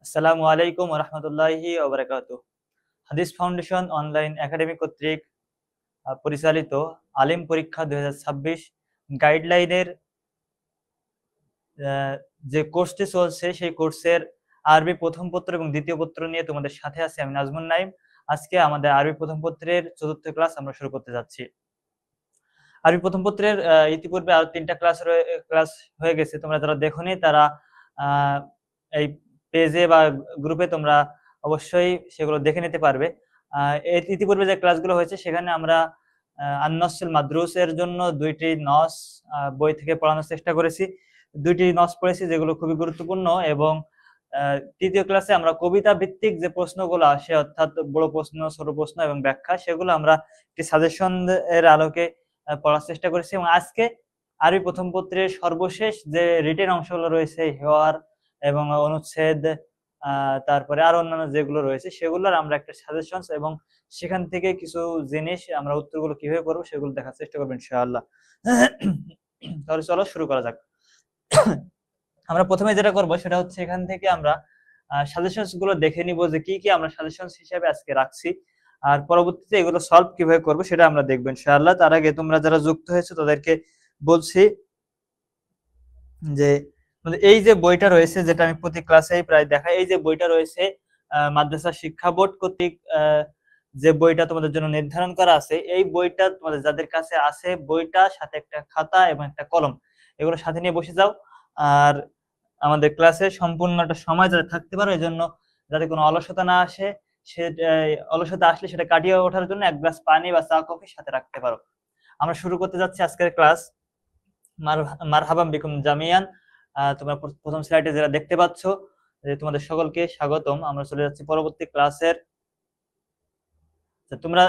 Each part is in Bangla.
আসসালামু আলাইকুম ওয়া রাহমাতুল্লাহি ওয়া বারাকাতুহু। হাদিস ফাউন্ডেশন অনলাইন একাডেমি কর্তৃক পরিচালিত আলিম পরীক্ষা ২০২৬ গাইডলাইনের আ যে কোর্সটি চলছে সেই কোর্সের আরবি প্রথম পত্র এবং দ্বিতীয় পত্র নিয়ে তোমাদের সাথে আছি আমি নাজমুন নাইম। আজকে আমাদের আরবি প্রথম পত্রের ৪র্থ ক্লাস আমরা শুরু করতে যাচ্ছি। আরবি প্রথম পত্রের ইতিপূর্বে আরো ৩ টা ক্লাস হয়ে গেছে। তোমরা যারা দেখোনি তারা আ এই পেজে বা গ্রুপে তোমরা অবশ্যই সেগুলো দেখে নিতে পারবে। আ ইতিপূর্বে যে ক্লাসগুলো হয়েছে সেখানে আমরা আন-নসুল মাদরুসের জন্য ২ টি নস বই থেকে পড়ানোর চেষ্টা করেছি। ২ টি নস পড়েছি যেগুলো খুবই গুরুত্বপূর্ণ এবং আ ৩য় ক্লাসে আমরা কবিতা ভিত্তিক যে প্রশ্নগুলো আসে অর্থাৎ বড় প্রশ্ন, ছোট প্রশ্ন এবং ব্যাখ্যা সেগুলো আমরা একটি সাজেশন এর আলোকে পড়ার চেষ্টা করেছি এবং আজকে আরবি প্রথম পত্রের সর্বশেষ যে রিটেন অংশগুলো রয়েছে হেওয়ার এবং অনুচ্ছেদ তারপরে আরো অন্যান্য যেগুলো রয়েছে সেগুলোর আমরা একটা সাজেশনস এবং সেখান থেকে কিছু জিনিস আমরা উত্তরগুলো কিভাবে করব সেগুলো দেখার চেষ্টা করব ইনশাআল্লাহ। তাহলে চলো শুরু করা যাক। আমরা প্রথমে যেটা করব সেটা হচ্ছে এখান থেকে আমরা সাজেশনস গুলো দেখে নিব যে কি কি আমরা সাজেশনস হিসেবে আজকে রাখছি। আর পরবর্তীতে এগুলো সলভ কিভাবে করব সেটা আমরা দেখব ইনশাআল্লাহ। তার আগে তোমরা যারা যুক্ত হয়েছো তাদেরকে বলছি যে এই যে বইটা রয়েছে যেটা আমি প্রতি ক্লাসেই প্রায় দেখাই, এই যে বইটা রয়েছে মাদ্রাসা শিক্ষা বোর্ড কর্তৃক যে বইটা তোমাদের জন্য নির্ধারণ করা আছে, এই বইটা তোমাদের যাদের কাছে আছে বইটা সাথে একটা খাতা এবং একটা কলম এগুলো সাথে নিয়ে বসে যাও। আর আমাদের ক্লাসে সম্পূর্ণ একটা সময় যাতে থাকতে পারো এজন্য যাতে কোনো অলসতা না আসে, সে অলসতা আসলে সেটা কাটিয়ে ওঠার জন্য এক গ্লাস পানি বা চা কফি সাথে রাখতে পারো। আমরা শুরু করতে যাচ্ছি আজকের ক্লাস। মারহাবাম বিকুম জামিয়ান। তোমরা প্রথম স্লাইডে যারা দেখতে পাচ্ছ যে তোমাদের সকলকে স্বাগতম। আমরা চলে যাচ্ছি পরবর্তী ক্লাসের। তোমরা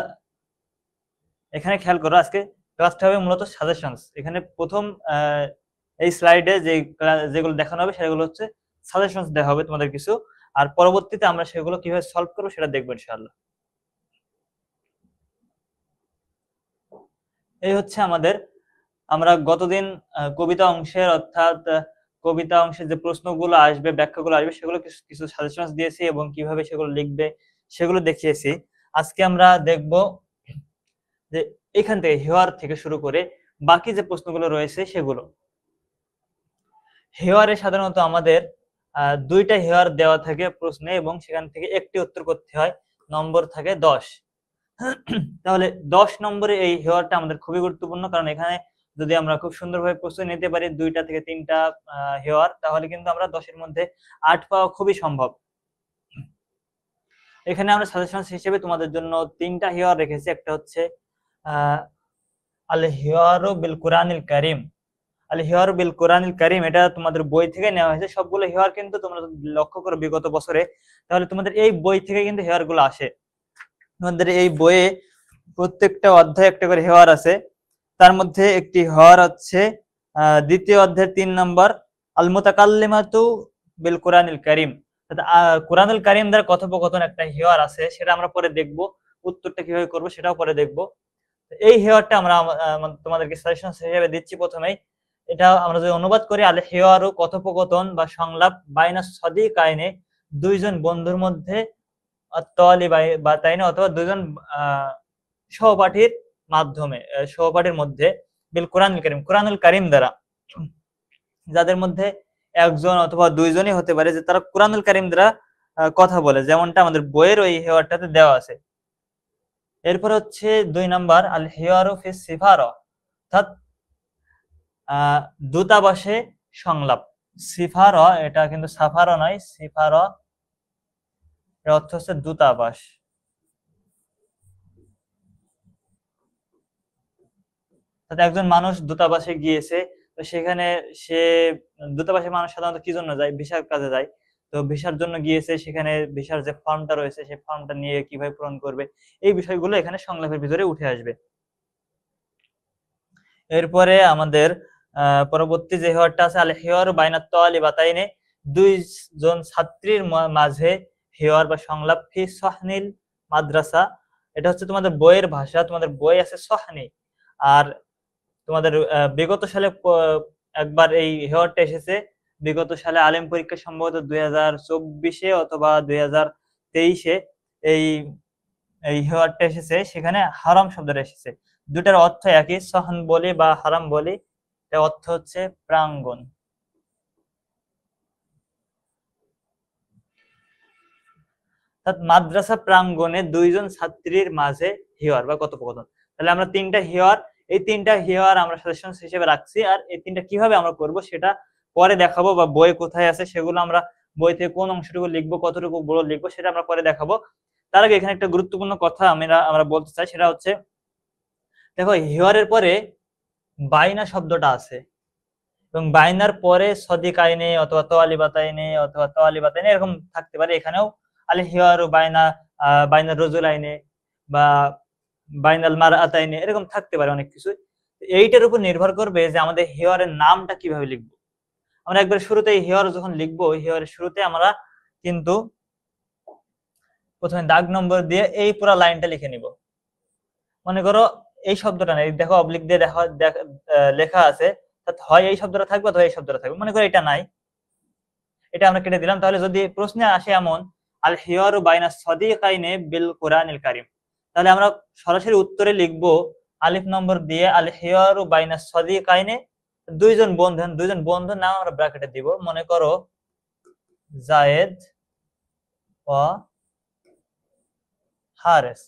এখানে খেয়াল করো, আজকে ক্লাসটা হবে মূলত সাজেশনস। এখানে প্রথম এই স্লাইডে যেগুলো দেখানো হবে সেগুলো হচ্ছে সাজেশনস দেওয়া হবে তোমাদের কিছু, আর পরবর্তীতে আমরা সেগুলো কিভাবে সলভ করবো সেটা দেখবো ইনশাআল্লাহ। এই হচ্ছে আমাদের, আমরা গতদিন কবিতা অংশের অর্থাৎ কবিতা অংশের যে প্রশ্নগুলো আসবে, ব্যাখ্যাগুলো আসবে সেগুলো কিছু সাজেশনস দিয়েছি এবং কিভাবে সেগুলো লিখবে সেগুলো দেখিয়েছি। আজকে আমরা দেখব যে এখান থেকে হেওয়ার থেকে শুরু করে বাকি যে প্রশ্নগুলো রয়েছে সেগুলো। হেওয়ারে সাধারণত আমাদের ২টা হেওয়ার দেওয়া থাকে প্রশ্নে এবং সেখান থেকে একটি উত্তর করতে হয়, নম্বর থাকে ১০। তাহলে ১০ নম্বরে এই হেওয়ারটা আমাদের খুবই গুরুত্বপূর্ণ, কারণ এখানে যদি আমরা খুব সুন্দরভাবে প্রস্তুতি নিতে পারি ২টা থেকে ৩টা হেওয়ার, তাহলে কিন্তু আমরা ১০ এর মধ্যে ৮ পাওয়া খুবই সম্ভব। এখানে আমরা সাজেশন হিসেবে তোমাদের জন্য ৩টা হেওয়ার রেখেছি। একটা হচ্ছে আল হিওয়ারু বিল কুরআনিল কারীম। আল হিওয়ারু বিল কুরআনিল কারীম এটা তোমাদের বই থেকে নেওয়া হয়েছে। সবগুলো হেওয়ার কিন্তু তোমরা লক্ষ্য করো বিগত বছরে, তাহলে তোমাদের এই বই থেকে কিন্তু হেওয়ার গুলো আসে। তোমাদের এই বইয়ে প্রত্যেকটা অধ্যায়ে একটা করে হেওয়ার আছে। তার মধ্যে একটি হেওয়ার হচ্ছে দ্বিতীয় অধ্যায়ের ৩ নম্বর আল মুতাকাল্লিমাতু বিল কুরআনিল কারীম। কুরআনুল কারীম দ্বারা কথোপকথন একটা হেওয়ার আছে, সেটা আমরা পরে দেখব। উত্তরটা কিভাবে করব সেটাও পরে দেখব। এই হেওয়ারটা আমরা তোমাদেরকে সাজেশন হিসেবে দিচ্ছি প্রথমেই। এটা আমরা যদি অনুবাদ করি, আল হেওয়ারু কথোপকথন বা সংলাপ বাইনা সাদিকাইনে, দুইজন বন্ধুর মধ্যে, অথবা দুইজন সহপাঠীর মাধ্যমে, সহপাঠীর মধ্যে, বিল কুরআনুল কারীম, কুরআনুল কারীম দ্বারা, যাদের মধ্যে একজন অথবা দুইজনই হতে পারে যে তারা কুরআনুল কারীম দ্বারা কথা বলে, যেমনটা আমাদের বইয়ের ওই হেওয়ারটাতে দেওয়া আছে। এরপর হচ্ছে ২ নাম্বার আল হিওয়ারু ফিস সিফারা, অর্থাৎ দূতাবাসে সংলাপ। সিফারা এটা কিন্তু সাফারা নয়, সিফারা এর অর্থ হচ্ছে দূতাবাস। একজন মানুষ দূতাবাসে গিয়েছে, তো সেখানে সে দূতাবাসে মানুষ সাধারণত কি জন্য যায়? ভিসার কাজে যায়। তো ভিসার জন্য গিয়েছে, সেখানে ভিসার যে ফর্মটা রয়েছে সেই ফর্মটা নিয়ে কিভাবে পূরণ করবে, এই বিষয়গুলো এখানে সংলাপের ভিতরে উঠে আসবে। এরপরে আমাদের পরবর্তী যে হেওয়ারটা আছে আল হেওয়ার বাইনাত তালিবাতাইনে, দুইজন ছাত্রীর মাঝে হেওয়ার বা সংলাপ ফি সহনিল মাদ্রাসা। এটা হচ্ছে তোমাদের বইয়ের ভাষা, তোমাদের বই আছে সহনি, আর তোমাদের বিগত সালে একবার এই হেওয়ারটা এসেছে বিগত সালে আলিম পরীক্ষা সম্ভবত 2024-এ অথবা 2023-এ এই এই হিওয়ারটা এসেছে, সেখানে হারাম শব্দটা এসেছে। দুটার অর্থ একই, সহন বলি বা হারাম বলি, এর অর্থ হচ্ছে প্রাঙ্গণ। মাদ্রাসা প্রাঙ্গণে দুইজন ছাত্রীর মাঝে হিওয়ার বা কথোপকথন। তাহলে আমরা তিনটা হিওয়ার, এই তিনটা হিওয়ার আমরা সাজেশন হিসেবে রাখছি। আর এই তিনটা কিভাবে আমরা করব সেটা পরে দেখাবো, বা বই কোথায় আছে সেগুলো আমরা বই থেকে কোন অংশটুকু লিখবো, কতটুকু বড় লিখবো সেটা আমরা পরে দেখাবো। তার আগে এখানে একটা গুরুত্বপূর্ণ কথা আমরা বলতে চাই, সেটা হচ্ছে দেখো হিওয়ারের পরে বাইনা শব্দটা আছে, এবং বাইনার পরে সদিক আইনে অথবা তোয়ালি বাতাইনে অথবা তোয়ালি বাতাইনে এরকম থাকতে পারে। এখানেও আল হিওয়ারু বাইনা বাইনার রজুল আইনে বা বাইনাল মার আতাইনে এরকম থাকতে পারে অনেক কিছু। এইটার উপর নির্ভর করবে যে আমাদের হিওয়ারের নামটা কিভাবে লিখবো। আমরা একবার শুরুতে হিওয়ার যখন লিখবো, হিওয়ারের শুরুতে আমরা কিন্তু প্রথমে দাগ নম্বর দিয়ে এই পুরো লাইনটা লিখে নিব। মনে করো এই শব্দটা নেই, দেখো অবলিক দিয়ে লেখা আছে, হয় এই শব্দটা থাকবে অথবা এই শব্দটা থাকবে। মনে করো এটা নাই, এটা আমরা কেটে দিলাম। তাহলে যদি প্রশ্নে আসে এমন আল হিওয়ারু বাইনা সাদিকাইনে বিল কুরআনিল কারীম, তাহলে আমরা সরাসরি উত্তরে লিখব আলিফ নম্বর দিয়ে আল হিওয়ারু বাইনা সাদিকাইনে, দুইজন বন্ধুর নাম আমরা ব্র্যাকেটে দিব। মনে করো জায়েদ ও হারেস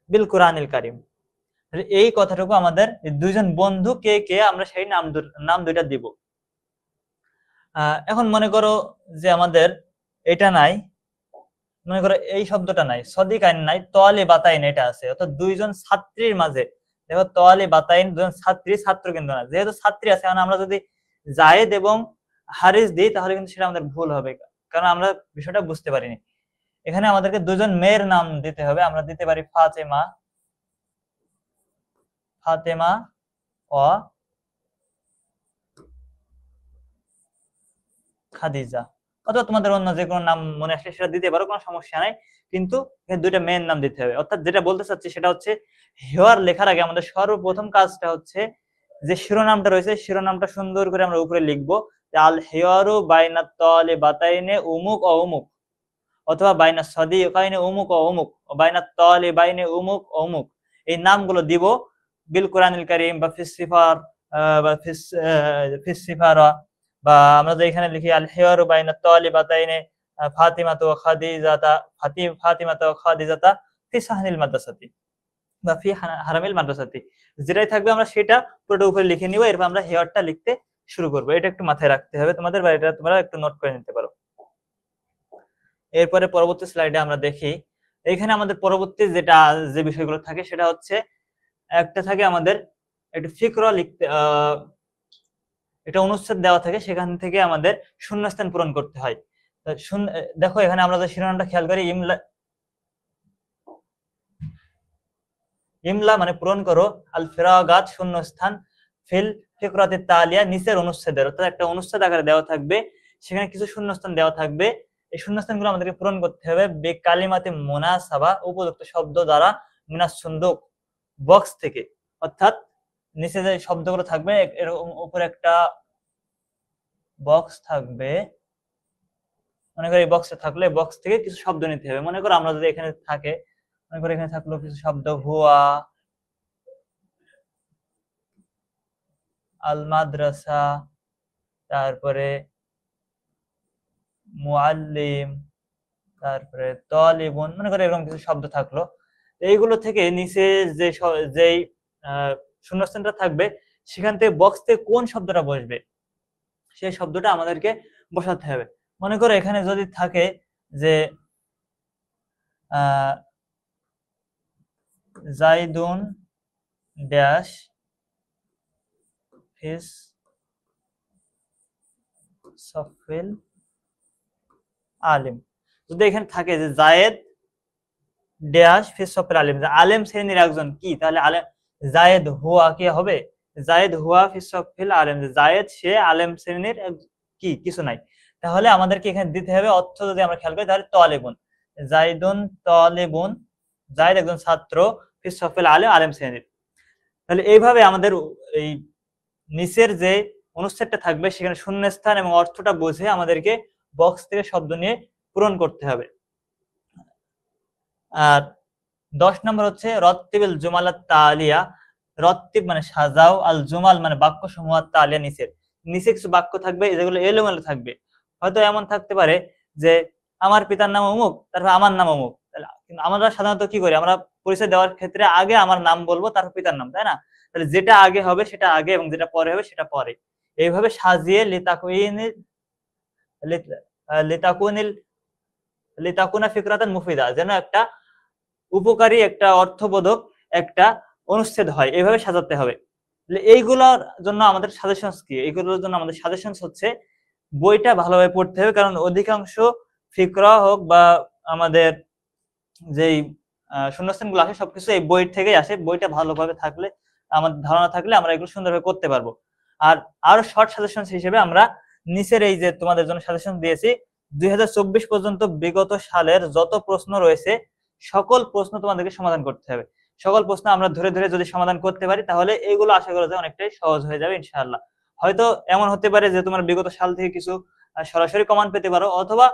বিল কুরআনিল কারীম। এই কথাটুকু আমাদের দুইজন বন্ধু কে কে আমরা সেই নাম দুইটা দিব। এখন মনে করো যে আমাদের এটা নাই, মনে করো এই শব্দটা নাই, সদিক আইন নাই, তোয়ালি বাতাইন এটা আছে, অর্থাৎ দুইজন ছাত্রীর মাঝে। দেখো তোয়ালি বাতাইন দুজন ছাত্র কিন্তু না, যেহেতু ছাত্রী আছে মানে আমরা যদি জায়েদ এবং হারিস দিই তাহলে কিন্তু সেটা আমাদের ভুল হবে, কারণ আমরা বিষয়টা বুঝতে পারিনি। এখানে আমাদেরকে দুজন মেয়ের নাম দিতে হবে। আমরা দিতে পারি ফাতেমা ও খাদিজা, অথবা তোমাদের অন্য যে কোনো নাম মনে আসলে সেটা দিতে পারো, কোনো সমস্যা নাই। কিন্তু দুইটা মেয়ের নাম দিতে হবে। অর্থাৎ যেটা বলতে চাচ্ছি সেটা হচ্ছে হিওয়ার লেখার আগে আমাদের সর্বপ্রথম কাজটা হচ্ছে যে শিরোনামটা রয়েছে, শিরোনামটা সুন্দর করে আমরা উপরে লিখবো, আল হিওয়ারু বাইনা তালিবাতাইনে উমুক ও উমুক, অথবা বাইনা সাদিকাইনে উমুক ও উমুক, বাইনা তালিবাইনে উমুক ও উমুক। এই নামগুলো দিব বিল কুরআনিল কারীম বা ফিসসিফার বা ফিসসিফারা, বা আমরা যে এখানে লিখি আল হিওয়ারু বাইনা তালিবাতাইনে ফাতিমাতু ওয়া খাদিজাতা ফি সাহনিল মাদ্রাসাতি বা ফি হারামিল মাদ্রাসাতি, যেটাই থাকবে আমরা সেটা পুরোটা উপরে লিখে নিব। এরপর আমরা হিওয়ারটা লিখতে শুরু করব। এটা একটু মাথায় রাখতে হবে তোমাদের, বা এটা তোমরা একটু নোট করে নিতে পারো। এরপরে পরবর্তী স্লাইডে আমরা দেখি, এখানে আমাদের পরবর্তী যে বিষয়গুলো থাকে সেটা হচ্ছে একটা থাকে আমাদের একটু ফিকরা লিখতে, একটা অনুচ্ছেদ দেওয়া থাকে, সেখান থেকে আমাদের শূন্যস্থান পূরণ করতে হয়। দেখো এখানে আমরা যে শিরোনামটা খেয়াল করি, ইমলা মানে পূরণ করো আল ফিরাগাত শূন্যস্থান ফিল ফিকরাতি তালিয়া, নিচের অনুচ্ছেদের, অর্থাৎ একটা অনুচ্ছেদ আকারে দেওয়া থাকবে, সেখানে কিছু শূন্যস্থান দেওয়া থাকবে। এই শূন্যস্থানগুলো আমাদেরকে পূরণ করতে হবে বে কালিমাতে মুনাসাবা, উপযুক্ত শব্দ দ্বারা, মিনাস সুন্দুক বক্স থেকে। অর্থাৎ নিচে যে শব্দগুলো থাকবে এরকম উপরে একটা বক্স থাকবে, মনে করো এই বক্সটা থাকলে বক্স থেকে কিছু শব্দ নিতে হবে। মনে করো আমরা যদি এখানে থাকে, মনে করো এখানে থাকলো কিছু শব্দ, হুয়া, আল মাদ্রাসা, তারপরে মুআল্লিম, তারপরে তালিবুন, মনে করো এরকম কিছু শব্দ থাকলো। এইগুলো থেকে নিচে যেই শূন্যস্থানটা থাকবে সেখান থেকে বক্স থেকে কোন শব্দটা বসবে সেই শব্দটা আমাদেরকে বসাতে হবে। মনে করো এখানে যদি থাকে যে জাইদুন ড্যাশ ফিস সফিল আলিম, যদি এখানে থাকে যে জায়েদ ড্যাশ ফিস সফিল আলিম, আলেম শ্রেণীর একজন কি, তাহলে আলেম জায়েদ হুয়া কি হবে, জায়েদ হুয়া ফিস সফিল আলিম, জায়েদ সে আলেম শ্রেণীর কি কিছু নাই। তাহলে আমাদেরকে এখানে দিতে হবে অর্থ, যদি আমরা খেয়াল করি তাহলে তালিবুন, জাইদুন তালিবুন, জায়েদ একজন ছাত্র, ফিস সফিল আলিম আলেম শ্রেণীর। তাহলে এইভাবে আমাদের এই নিচের যে অনুচ্ছেদটা থাকবে সেখানে শূন্যস্থান এবং অর্থটা বুঝে আমাদেরকে বক্স থেকে শব্দ নিয়ে পূরণ করতে হবে। আর 10 নম্বর হচ্ছে রত্তিবিল জুমালাত তালিয়া। রত্তিব মানে সাজাও, আল জুমাল মানে বাক্য সমূহ, তালিয়া নিচের। নিচে কিছু বাক্য থাকবে যেগুলো এলোমেলো থাকবে। হয়তো এমন থাকতে পারে যে আমার পিতার নাম অমুক, তারপর আমার নাম অমুক। কিন্তু আমরা সাধারণত কি করি, আমরা পরিচয় দেওয়ার ক্ষেত্রে আগে আমার নাম বলবো, তারপর পিতার নাম, তাই না? তাহলে যেটা আগে হবে সেটা আগে এবং যেটা পরে হবে সেটা পরে। এইভাবে সাজিয়ে লিতাকুনা ফিকরাতান মুফিদা, যেন একটা উপকারী, একটা অর্থবোধক একটা অনুচ্ছেদ হয়, এইভাবে সাজাতে হবে। এইগুলোর জন্য আমাদের সাজেশনস কি? এইগুলোর জন্য আমাদের সাজেশনস হচ্ছে বইটা ভালোভাবে পড়তে হবে, কারণ অধিকাংশ ফিকরা হোক বা আমাদের যেই শূন্যস্থানগুলো আসে সবকিছু এই বই থেকেই আসে। বইটা ভালোভাবে থাকলে, আমাদের ধারণা থাকলে আমরা এগুলো সুন্দরভাবে করতে পারবো। আর আরো শর্ট সাজেশন হিসেবে আমরা নিচের এই যে তোমাদের জন্য সাজেশন দিয়েছি, 2024 পর্যন্ত বিগত সালের যত প্রশ্ন রয়েছে সকল প্রশ্ন তোমাদেরকে সমাধান করতে হবে। সকল প্রশ্ন আমরা ধরে ধরে যদি সমাধান করতে পারি তাহলে এইগুলো আশা করা যায় অনেকটাই সহজ হয়ে যাবে ইনশাআল্লাহ। হয়তো এমন হতে পারে যে তোমার বিগত সাল থেকে কিছু সরাসরি কমান্ড পেতে পারো, অথবা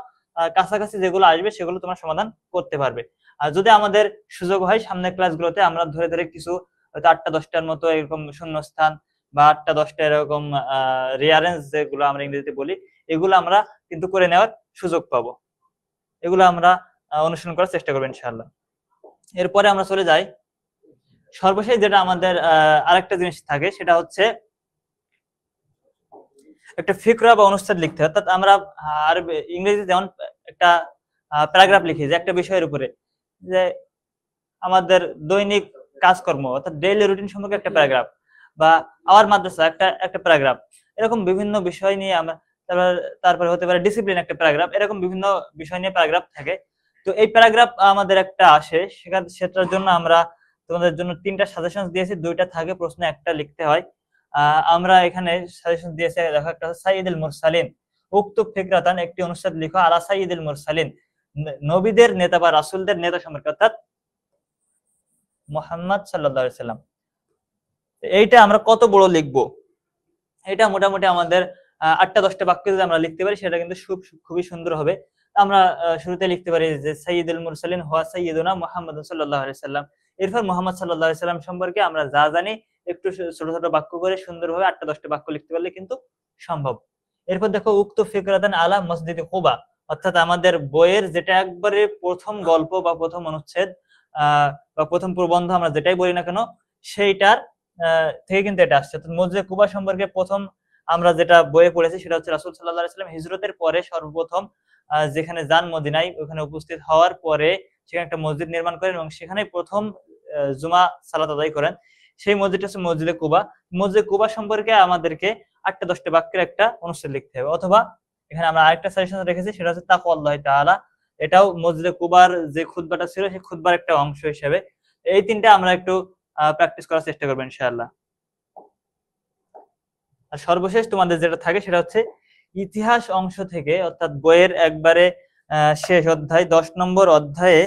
কাছাকাছি যেগুলো আসবে সেগুলো তোমার সমাধান করতে পারবে। আর যদি আমাদের সুযোগ হয় সামনের ক্লাসগুলোতে আমরা ধরে ধরে কিছু হয়তো 8টা-10টার মতো এরকম শূন্যস্থান বা 8টা-10টা এরকম রিয়ারেঞ্জ যেগুলো আমরা ইংরেজিতে বলি, এগুলো আমরা কিন্তু করে নেওয়ার সুযোগ পাবো। এগুলো আমরা অনুসরণ করার চেষ্টা করবো ইনশাআল্লাহ। এরপরে আমরা চলে যাই সর্বশেষ যেটা আমাদের আরেকটা জিনিস থাকে, সেটা হচ্ছে একটা ফিকরা বা অনুচ্ছেদ লিখতে হয়। অর্থাৎ আমরা আর ইংরেজিতে যেমন একটা প্যারাগ্রাফ লিখি যে একটা বিষয়ের উপরে, যে আমাদের দৈনিক কাজকর্ম অর্থাৎ ডেইলি রুটিন সম্পর্কে একটা প্যারাগ্রাফ, বা আওয়ার মাদ্রাসা একটা প্যারাগ্রাফ, এরকম বিভিন্ন বিষয় নিয়ে আমরা, তারপরে হতে পারে ডিসিপ্লিন একটা প্যারাগ্রাফ, এরকম বিভিন্ন বিষয় নিয়ে প্যারাগ্রাফ থাকে। তো এই প্যারাগ্রাফ আমাদের একটা আসে, সেটার জন্য আমরা তোমাদের জন্য 3টা সাজেশন দিয়েছি, 2টা থাকে প্রশ্ন, একটা লিখতে হয়। আমরা এখানে সাজেশন দিয়েছি, দেখো একটা সাইয়্যিদুল মুরসালিন উক্তুব ফিকরাতান, একটি অনুচ্ছেদ লিখো আলা সাইয়্যিদুল মুরসালিন, নবীদের নেতা বা রাসূলদের নেতা সম্পর্কে, অর্থাৎ মুহাম্মদ সাল্লাল্লাহু আলাইহি সাল্লাম। এইটা আমরা কত বড় লিখবো? এটা মোটামুটি আমাদের 8টা-10টা বাক্য যদি আমরা লিখতে পারি সেটা কিন্তু খুবই সুন্দর হবে। আমরা শুরুতে লিখতে পারি যে সাইয়্যিদুল মুরসালিন হুয়া সাইয়্যিদুনা মুহাম্মাদুন সাল্লাল্লাহু আলাইহি সাল্লাম। এরপর মুহাম্মদ সাল্লাল্লাহু আলাইহি সাল্লাম সম্পর্কে আমরা যা জানি একটু ছোট ছোট বাক্য করে সুন্দরভাবে 8টা-10টা বাক্য লিখতে পারলে কিন্তু সম্ভব। এরপর দেখো উক্ত ফিকরাতান আলা মসজিদে কুবা, অর্থাৎ আমাদের বইয়ের যেটা একবারে প্রথম গল্প বা প্রথম অনুচ্ছেদ বা প্রথম প্রবন্ধ আমরা যেটাই বলি না কেন, সেইটার থেকে কিন্তু এটা আসছে। অর্থাৎ মসজিদে কুবা সম্পর্কে প্রথম আমরা যেটা বইয়ে পড়েছি সেটা হচ্ছে রাসূল সাল্লাল্লাহু আলাইহি ওয়াসাল্লাম হিজরতের পরে সর্বপ্রথম যেখানে যান মদিনায়, ওখানে উপস্থিত হওয়ার পরে সেখানে একটা মসজিদ নির্মাণ করেন এবং সেখানে প্রথম জুমা সালাত আদায় করেন। সেই মসজিদটা হচ্ছে মসজিদে কুবা। মসজিদে কুবা সম্পর্কে আমাদেরকে 8টা-10টা বাক্যের একটা অনুচ্ছেদ লিখতে হবে। অথবা এখানে আমরা আরেকটা সাজেশন রেখেছি, সেটা হচ্ছে তাকওয়াল্লাহি তাআলা। এটাও মসজিদে কুবার যে খুতবাটা ছিল সেই খুতবার একটা অংশ হিসেবে। এই 3টা আমরা একটু প্র্যাকটিস করার চেষ্টা করবো ইনশাআল্লাহ। আর সর্বশেষ তোমাদের যেটা থাকে সেটা হচ্ছে ইতিহাস অংশ থেকে, অর্থাৎ বইয়ের একবারে শেষ অধ্যায় 10 নম্বর অধ্যায়ে,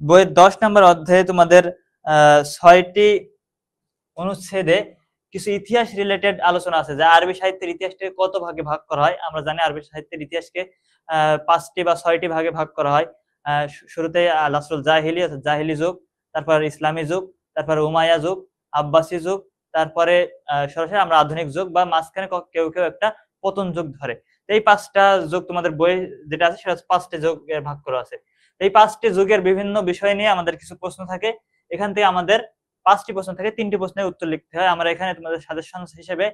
বইয়ের 10 নম্বর অধ্যায়ে তোমাদের 6টি অনুচ্ছেদে কিছু ইতিহাস রিলেটেড আলোচনা আছে, যে আরবি সাহিত্যের ইতিহাসটাকে কত ভাগে ভাগ করা হয়। আমরা জানি আরবি সাহিত্যের ইতিহাসকে 5টি বা 6টি ভাগে ভাগ করা হয়। শুরুতে আল-আসরুল জাহিলি অর্থাৎ জাহিলি যুগ, তারপর ইসলামী যুগ, তারপর উমাইয়া যুগ, আব্বাসী যুগ, তারপরে সরাসরি আমরা আধুনিক যুগ, বা মাঝখানে কেউ কেউ একটা পতন যুগ ধরে। এই 5টা যুগ তোমাদের বই যেটা আছে সেটা 5টি যুগে ভাগ করা আছে। এই 5টি যুগের বিভিন্ন বিষয় নিয়ে আমাদের কিছু প্রশ্ন থাকে। এখান থেকে আমাদের 5টি প্রশ্ন থেকে 3টি প্রশ্নের উত্তর লিখতে হয়। আমরা এখানে তোমাদের সাজেশন হিসেবে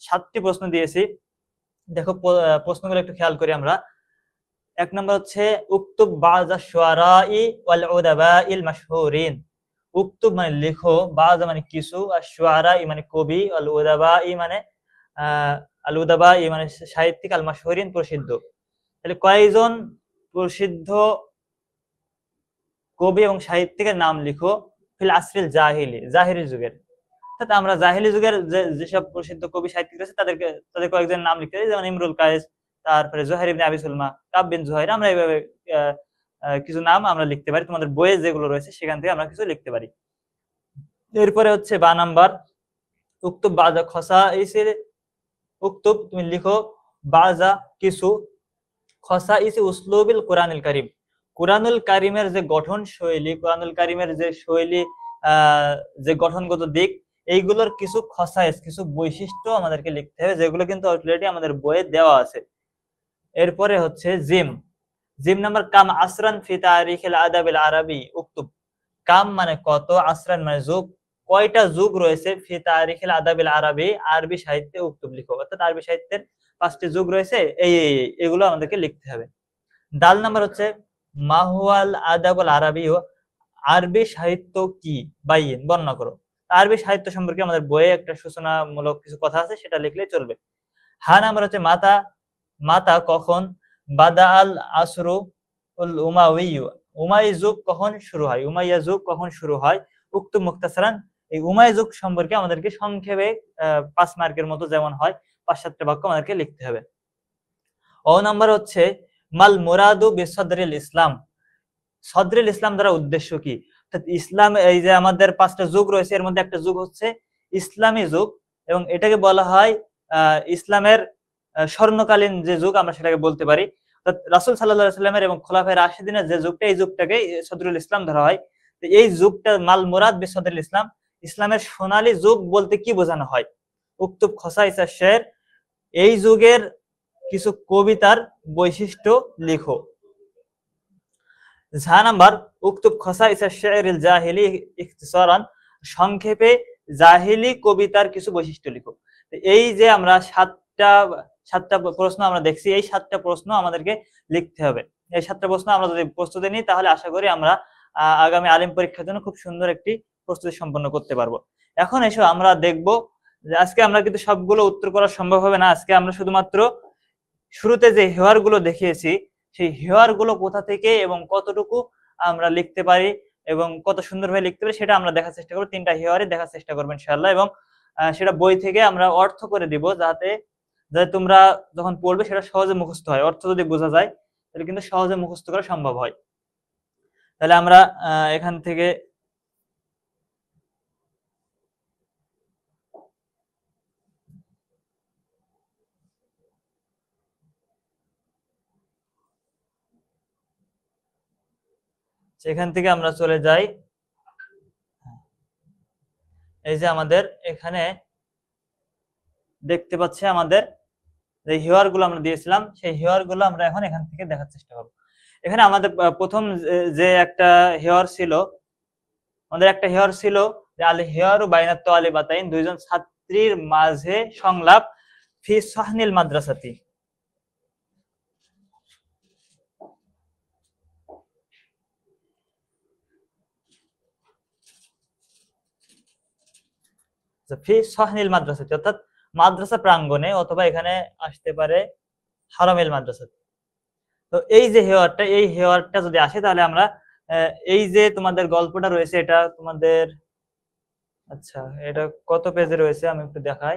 7টি প্রশ্ন দিয়েছি। দেখো প্রশ্নগুলো একটু খেয়াল করি আমরা। 1 নম্বর হচ্ছে উক্তুব বাযা শুআরাই ওয়াল উদাবাইল মাশহুরিন। উক্তুব মানে লিখো, বাযা মানে কিছু, আর শুআরাই মানে কবি, ওয়াল উদাবাই মানে সাহিত্যিক, আল মাশহুরিন প্রসিদ্ধ। তাহলে কয়জন প্রসিদ্ধ কবি এবং সাহিত্যিকের নাম লিখো ফিল আসরিল জাহিলি, জাহিলি যুগের। অর্থাৎ আমরা জাহিলি যুগের যেসব প্রসিদ্ধ কবি সাহিত্যিক রয়েছে তাদের কয়েকজনের নাম লিখতে পারি, যেমন ইমরুল কায়েস, তারপরে জুহাইর ইবনে আবি সুলমা, কাব বিন জুহাইর। আমরা এইভাবে কিছু নাম আমরা লিখতে পারি, তোমাদের বইয়ে যেগুলো রয়েছে সেখান থেকে আমরা কিছু লিখতে পারি। এরপরে হচ্ছে 12 নাম্বার উক্তুব বাযা খসাইসিল উক্তুব তুমি লিখো বাজা কিছু খসাইসি উসলুবিল কোরআনুল কারীম, কোরআনুল কারীমের যে গঠন শৈলী, কোরআনুল কারীমের যে শৈলী, যে গঠনগত দিক, এইগুলোর কিছু খসাইস, কিছু বৈশিষ্ট্য আমাদেরকে লিখতে হবে, যেগুলো কিন্তু অলরেডি আমাদের বইয়ে দেওয়া আছে। এরপরে হচ্ছে জিম, জিম নাম্বার কাম আসরান ফি তারিখিল আদাবিল আরবি উক্তুব, কাম মানে কত, আসরান মানে যুগ, কয়টা যুগ রয়েছে ফি তারিখিল আদাবিল আরবি, আরবি সাহিত্যে উক্তুব লিখো, অর্থাৎ আরবি সাহিত্যের 5টি যুগ রয়েছে, এগুলো আমাদেরকে লিখতে হবে। দাল নাম্বার হচ্ছে মাহুয়াল আদাবুল আরবি, আরবি সাহিত্য কি, বাইন বর্ণনা করো। আরবি সাহিত্য সম্পর্কে আমাদের বইয়ে একটা সূচনামূলক কিছু কথা আছে, সেটা লিখলেই চলবে। হা নাম্বার হচ্ছে মাতা, মাতা কখন, বাদা আল আসরু উল উমাইয়্যু, উমাইয় যুগ কখন শুরু হয়, উমাইয়া যুগ কখন শুরু হয়, উক্ত মুক্তাসারান, এই উমাইয়া যুগ সম্পর্কে আমাদেরকে সংক্ষেপে 5 মার্কের মতো যেমন হয় 5-7টা বাক্য আমাদেরকে লিখতে হবে। ও নাম্বার হচ্ছে মাল মুরাদু বিসদরিল ইসলাম, সদরুল ইসলাম দ্বারা উদ্দেশ্য কি, অর্থাৎ ইসলাম, এই যে আমাদের 5টা যুগ রয়েছে এর মধ্যে একটা যুগ হচ্ছে ইসলামী যুগ, এবং এটাকে বলা হয় ইসলামের স্বর্ণকালীন যে যুগ আমরা সেটাকে বলতে পারি। রাসূল সাল্লাল্লাহু আলাইহি সাল্লামের এবং খোলাফায়ে রাশিদিনের যে যুগটা, এই যুগটাকে সদরুল ইসলাম ধরা হয়। তো এই যুগটা মাল মুরাদ বিসদরুল ইসলাম, ইসলামের সোনালী যুগ বলতে কি বোঝানো হয়, উক্তুব খসাইসা শের, এই যুগের কিছু কবিতার বৈশিষ্ট্য লিখো। ঝা নাম্বার উক্তুব খসাইসা শেরিল জাহিলি ইখতিসারান, সংক্ষেপে জাহিলি কবিতার কিছু বৈশিষ্ট্য লিখো। এই যে আমরা সাতটা প্রশ্ন আমরা দেখছি, এই 7টা প্রশ্ন আমাদেরকে লিখতে হবে। এই 7টা প্রশ্ন আমরা যদি প্রস্তুতি নিই তাহলে আশা করি আমরা আগামী আলিম পরীক্ষার জন্য খুব সুন্দর একটি প্রস্তুতি সম্পন্ন করতে পারবো। এখন এসো আমরা দেখব যে আজকে আমরা কিন্তু সবগুলো উত্তর করা সম্ভব হবে না, আজকে আমরা শুধুমাত্র শুরুতে যে হেওয়ার গুলো দেখিয়েছি সেই হেওয়ার গুলো কোথা থেকে এবং কতটুকু আমরা লিখতে পারি এবং কত সুন্দরভাবে লিখতে পারি সেটা আমরা দেখার চেষ্টা করবো। 3টা হেওয়ারই দেখার চেষ্টা করবো ইনশাআল্লাহ, এবং সেটা বই থেকে আমরা অর্থ করে দিব, যাতে তোমরা যখন পড়বে সেটা সহজে মুখস্থ হয়। অর্থ যদি বোঝা যায় তাহলে কিন্তু সহজে মুখস্থ করা সম্ভব হয়। তাহলে আমরা এখান থেকে আমরা চলে যাই। এই যে আমাদের এখানে দেখতে পাচ্ছি আমাদের যে হেওয়ার গুলো আমরা দিয়েছিলাম, সেই হেওয়ার গুলো আমরা এখন এখান থেকে দেখার চেষ্টা করবো। এখানে আমাদের প্রথম যে একটা হেওয়ার ছিল, যে আল হেওয়ারু বাইনাত তালিবাতাইন, দুইজন ছাত্রীর মাঝে সংলাপ, ফি সাহনিল মাদ্রাসাতি, ফি সাহনিল মাদ্রাসাতি অর্থাৎ মাদ্রাসা প্রাঙ্গণে, অথবা এখানে আসতে পারে হারামেল মাদ্রাসাতি। তো এই যে হেওয়ারটা, এই হেওয়ারটা যদি আসে তাহলে আমরা এই যে তোমাদের গল্পটা রয়েছে এটা তোমাদের, আচ্ছা এটা কত পেজে রয়েছে আমি একটু দেখাই।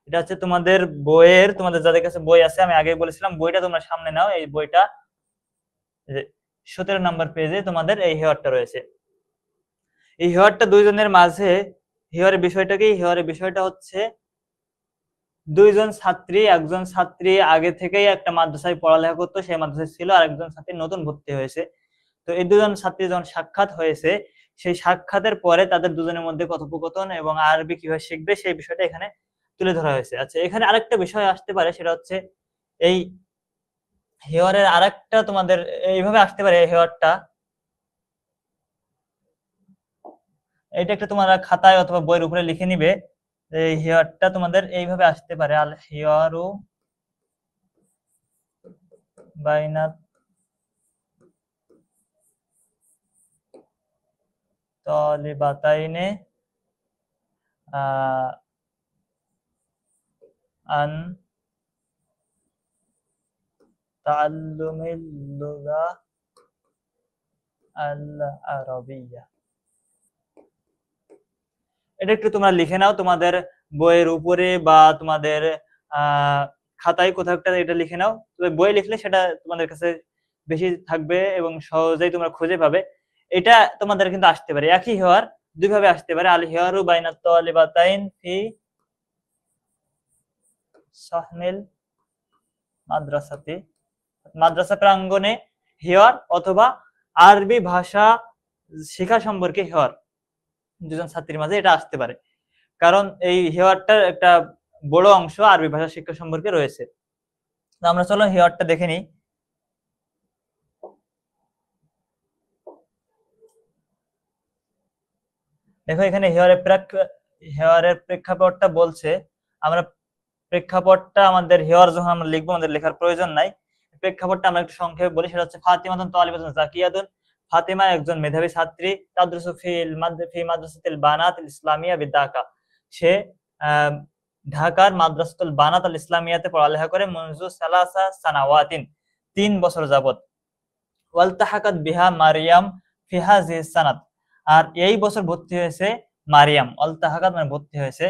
এটা হচ্ছে তোমাদের বইয়ের, তোমাদের যাদের কাছে বই আছে, আমি আগে বলেছিলাম বইটা তোমরা সামনে নাও, এই বইটা 17 নম্বর পেজে তোমাদের এই হেওয়ারটা রয়েছে। এই হেওয়ারটা দুইজনের মাঝে, হেওয়ারের বিষয়টা কি, হেওয়ারের বিষয়টা হচ্ছে দুইজন ছাত্রী, একজন ছাত্রী আগে থেকেই একটা মাদ্রাসায় পড়ালেখা করতো, সেই মাদ্রাসায় ছিল, আর একজন ছাত্রী নতুন ভর্তি হয়েছে। তো এই দুজন ছাত্রী যখন সাক্ষাৎ হয়েছে, সেই সাক্ষাতের পরে তাদের দুজনের মধ্যে কথোপকথন এবং আরবি কিভাবে শিখবে সেই বিষয়টা এখানে তুলে ধরা হয়েছে। আচ্ছা এখানে আরেকটা বিষয় আসতে পারে, সেটা হচ্ছে এই হেওয়ারের আরেকটা তোমাদের এইভাবে আসতে পারে, হেওয়ারটা এটা একটা তোমরা খাতায় অথবা বইয়ের উপরে লিখে নিবে। এই হেওয়ারটা তোমাদের এইভাবে আসতে পারে, আল হেওয়ারু বাইনাত তালিবাতাইনে আন তাআল্লুমিল লুগা আল আরাবিয়্যা। এটা একটু তোমরা লিখে নাও তোমাদের বইয়ের উপরে বা তোমাদের খাতায় কোথাও একটা এটা লিখে নাও। তবে বই লিখলে সেটা তোমাদের কাছে বেশি থাকবে এবং সহজেই তোমরা খুঁজে পাবে। এটা তোমাদের কিন্তু আসতে পারে, একই হেওয়ার দুইভাবে আসতে পারে, আল হেওয়ারু বাইনাত তালিবাতাইন ফি সাহনিল মাদ্রাসাতে, মাদ্রাসা প্রাঙ্গণে হিওর অথবা আরবি ভাষা শেখা সম্পর্কে হিওর দুজন ছাত্রীর মাঝে এটা আসতে পারে, কারণ এই হিওয়ারটার একটা বড় অংশ আরবি ভাষা শিক্ষা সম্পর্কে রয়েছে। আমরা চলো হিওয়ারটা দেখে নিই। দেখো এখানে হিওয়ারের প্রেক্ষাপটটা বলছে, আমরা প্রেক্ষাপটটা আমাদের হিওয়ার যখন আমরা লিখবো আমাদের লেখার প্রয়োজন নাই, প্রেক্ষাপটটা আমরা একটু সংক্ষেপে বলি। সেটা হচ্ছে ফাতিমাতুন তালিবাতুন জাকিয়াতুন, ফাতিমা একজন মেধাবী ছাত্রী, তাদরুসু ফি মাদ্রাসাতিল বানাত আল ইসলামিয়া বিঢাকা, সে ঢাকার মাদ্রাসাতুল বানাত আল ইসলামিয়াতে পড়ালেখা করে মুনজু সালাসা সানাওয়াতিন, 3 বছর যাবত। ওয়ালতাহাকাত বিহা মারিয়াম ফি হাযিহিস সানাত, আর এই বছর ভর্তি হয়েছে মারিয়াম, আলতাহাকাত মানে ভর্তি হয়েছে।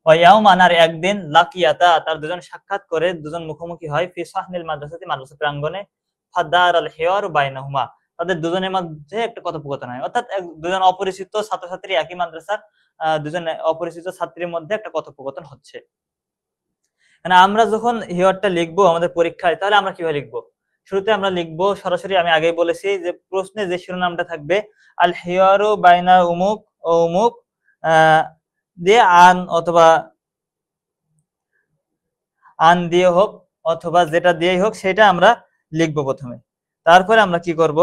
ওয়ায়াউমান, আর একদিন লাকিয়াতা, তার দুজন সাক্ষাৎ করে, দুজন মুখোমুখি হয়, ফি সাহনিল মাদ্রাসাতি, মাদ্রাসা প্রাঙ্গণে, ফাদার আল হিওয়ার বাইনাহুমা, তাদের দুজনের মধ্যে একটা কথোপকথন হয়, অর্থাৎ দুজন অপরিচিত ছাত্রছাত্রী একই মাদ্রাসার দুজন অপরিচিত ছাত্রীর মধ্যে একটা কথোপকথন হচ্ছে। মানে আমরা যখন হিওয়ারটা লিখবো আমাদের পরীক্ষায়, তাহলে আমরা কিভাবে লিখবো? শুরুতে আমরা লিখবো সরাসরি, আমি আগেই বলেছি যে প্রশ্নে যে শিরোনামটা থাকবে আল হিওয়ারু বাইনা উমুক ও উমুক দিয়ে আন অথবা আন দিয়ে হোক অথবা যেটা দিয়েই হোক সেটা আমরা লিখবো প্রথমে। তারপরে আমরা কি করব,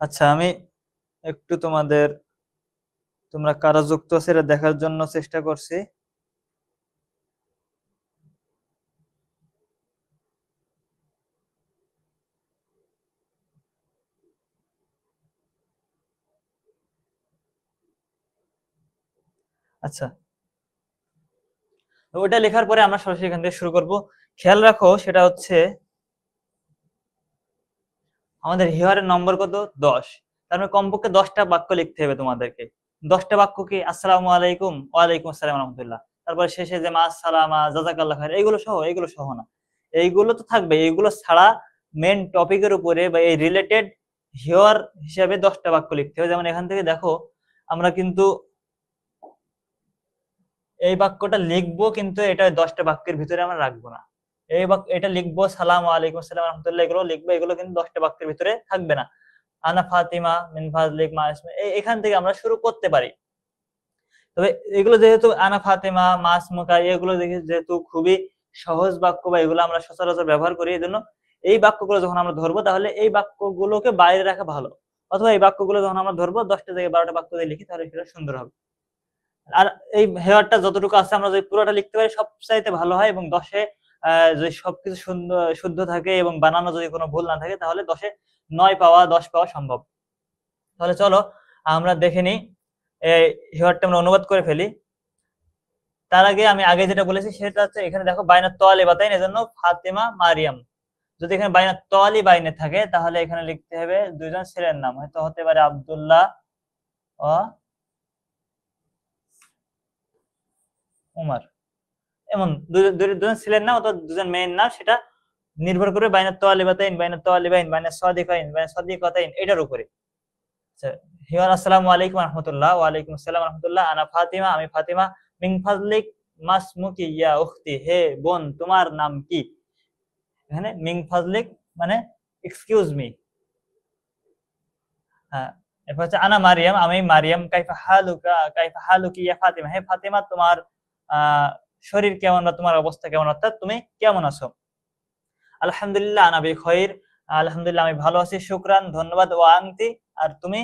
আচ্ছা আমি একটু তোমরা কারা যুক্ত আছে এটা দেখার জন্য চেষ্টা করছি। আচ্ছা, ওটা লেখার পরে আমরা সরাসরি এখান থেকে শুরু করব। খেয়াল রাখো সেটা হচ্ছে আমাদের হিওয়ারের নম্বর কত? 10। তার মানে কমপক্ষে 10টা বাক্য লিখতে হবে তোমাদেরকে। 10টা বাক্য কি? আসসালামু আলাইকুম, ওয়ালাইকুম আসসালাম রাহমাতুল্লাহ, তারপর শেষে যে মা সালামা, জাযাকাল্লাহ খাইর, এইগুলো সহ না, এইগুলো তো থাকবে। এইগুলো ছাড়া মেন টপিকের উপরে বা এই রিলেটেড হিওয়ার হিসাবে 10টা বাক্য লিখতে হবে। যেমন এখান থেকে দেখো আমরা কিন্তু এই বাক্যটা লিখবো, কিন্তু এটা 10টা বাক্যের ভিতরে আমরা রাখবো না। এটা লিখবো সালামু আলাইকুম আসসালাম রাহমাতুল্লাহ, এগুলো লিখবো, এগুলো কিন্তু 10টা বাক্যের ভিতরে থাকবে না। আনা ফাতিমা মিন ফাজলিক মা ইসমা, এখান থেকে আমরা শুরু করতে পারি। তবে এগুলো যেহেতু আনা ফাতিমা মা ইসমুকা, এগুলো যেহেতু খুবই সহজ বাক্য বা এগুলো আমরা সচরাচর ব্যবহার করি, এই জন্য এই বাক্যগুলো যখন আমরা ধরবো তাহলে এই বাক্যগুলোকে বাইরে রাখা ভালো, অথবা এই বাক্যগুলো যখন আমরা ধরবো 10টা থেকে 12টা বাক্য দিয়ে লিখি তাহলে সেটা সুন্দর হবে। আর এই হেয়ারটা যতটুকু আছে আমরা যদি পুরোটা লিখতে পারি সবচাইতে ভালো হয়, এবং 10-এ যদি সবকিছু শুদ্ধ থাকে এবং বানানো যদি কোনো ভুল না থাকে তাহলে 10-এ 9 পাওয়া 10 পাওয়া সম্ভব। তাহলে চলো আমরা দেখে নিই, এই হেয়ারটা আমরা অনুবাদ করে ফেলি। তার আগে আমি আগে যেটা বলেছি সেটা হচ্ছে এখানে দেখো বাইনা তোয়ালে বাতাইন, এজন্য ফাতেমা মারিয়াম। যদি এখানে বাইনা তোয়ালি বাইনে থাকে তাহলে এখানে লিখতে হবে দুইজন ছেলের নাম, হয়তো হতে পারে আব্দুল্লাহ ও উমর, এমন দুজন ছেলের নাম অথবা দুজন মেয়ের নাম, সেটা নির্ভর করে বাইনা তোয়ালিবাতাইন, বাইনা তোয়ালিবাইন, বাইনা সাদিকাইন, বাইনা সাদিকাতাইন, এটার উপরে। আচ্ছা, হিওয়ার আসসালামু আলাইকুম রাহমাতুল্লাহ, ওয়া আলাইকুম আসসালাম রাহমাতুল্লাহ, আনা ফাতিমা, আমি ফাতিমা, মিন ফাজলিক মাসমুকি ইয়া উখতি, হে বোন তোমার নাম কি? এখানে মিন ফাজলিক মানে এক্সকিউজ মি। হ্যাঁ, এরপর হচ্ছে আনা মারিয়াম, আমি মারিয়াম, কাইফা হালুকি ইয়া ফাতিমা, হে ফাতিমা তোমার শরীর কেমন বা তোমার অবস্থা কেমন, অর্থাৎ তুমি কেমন আছো? আলহামদুলিল্লাহ আনা বিখৈর, আলহামদুলিল্লাহ আমি ভালো আছি, শুকরান ধন্যবাদ, ওয়া আনতি আর তুমি?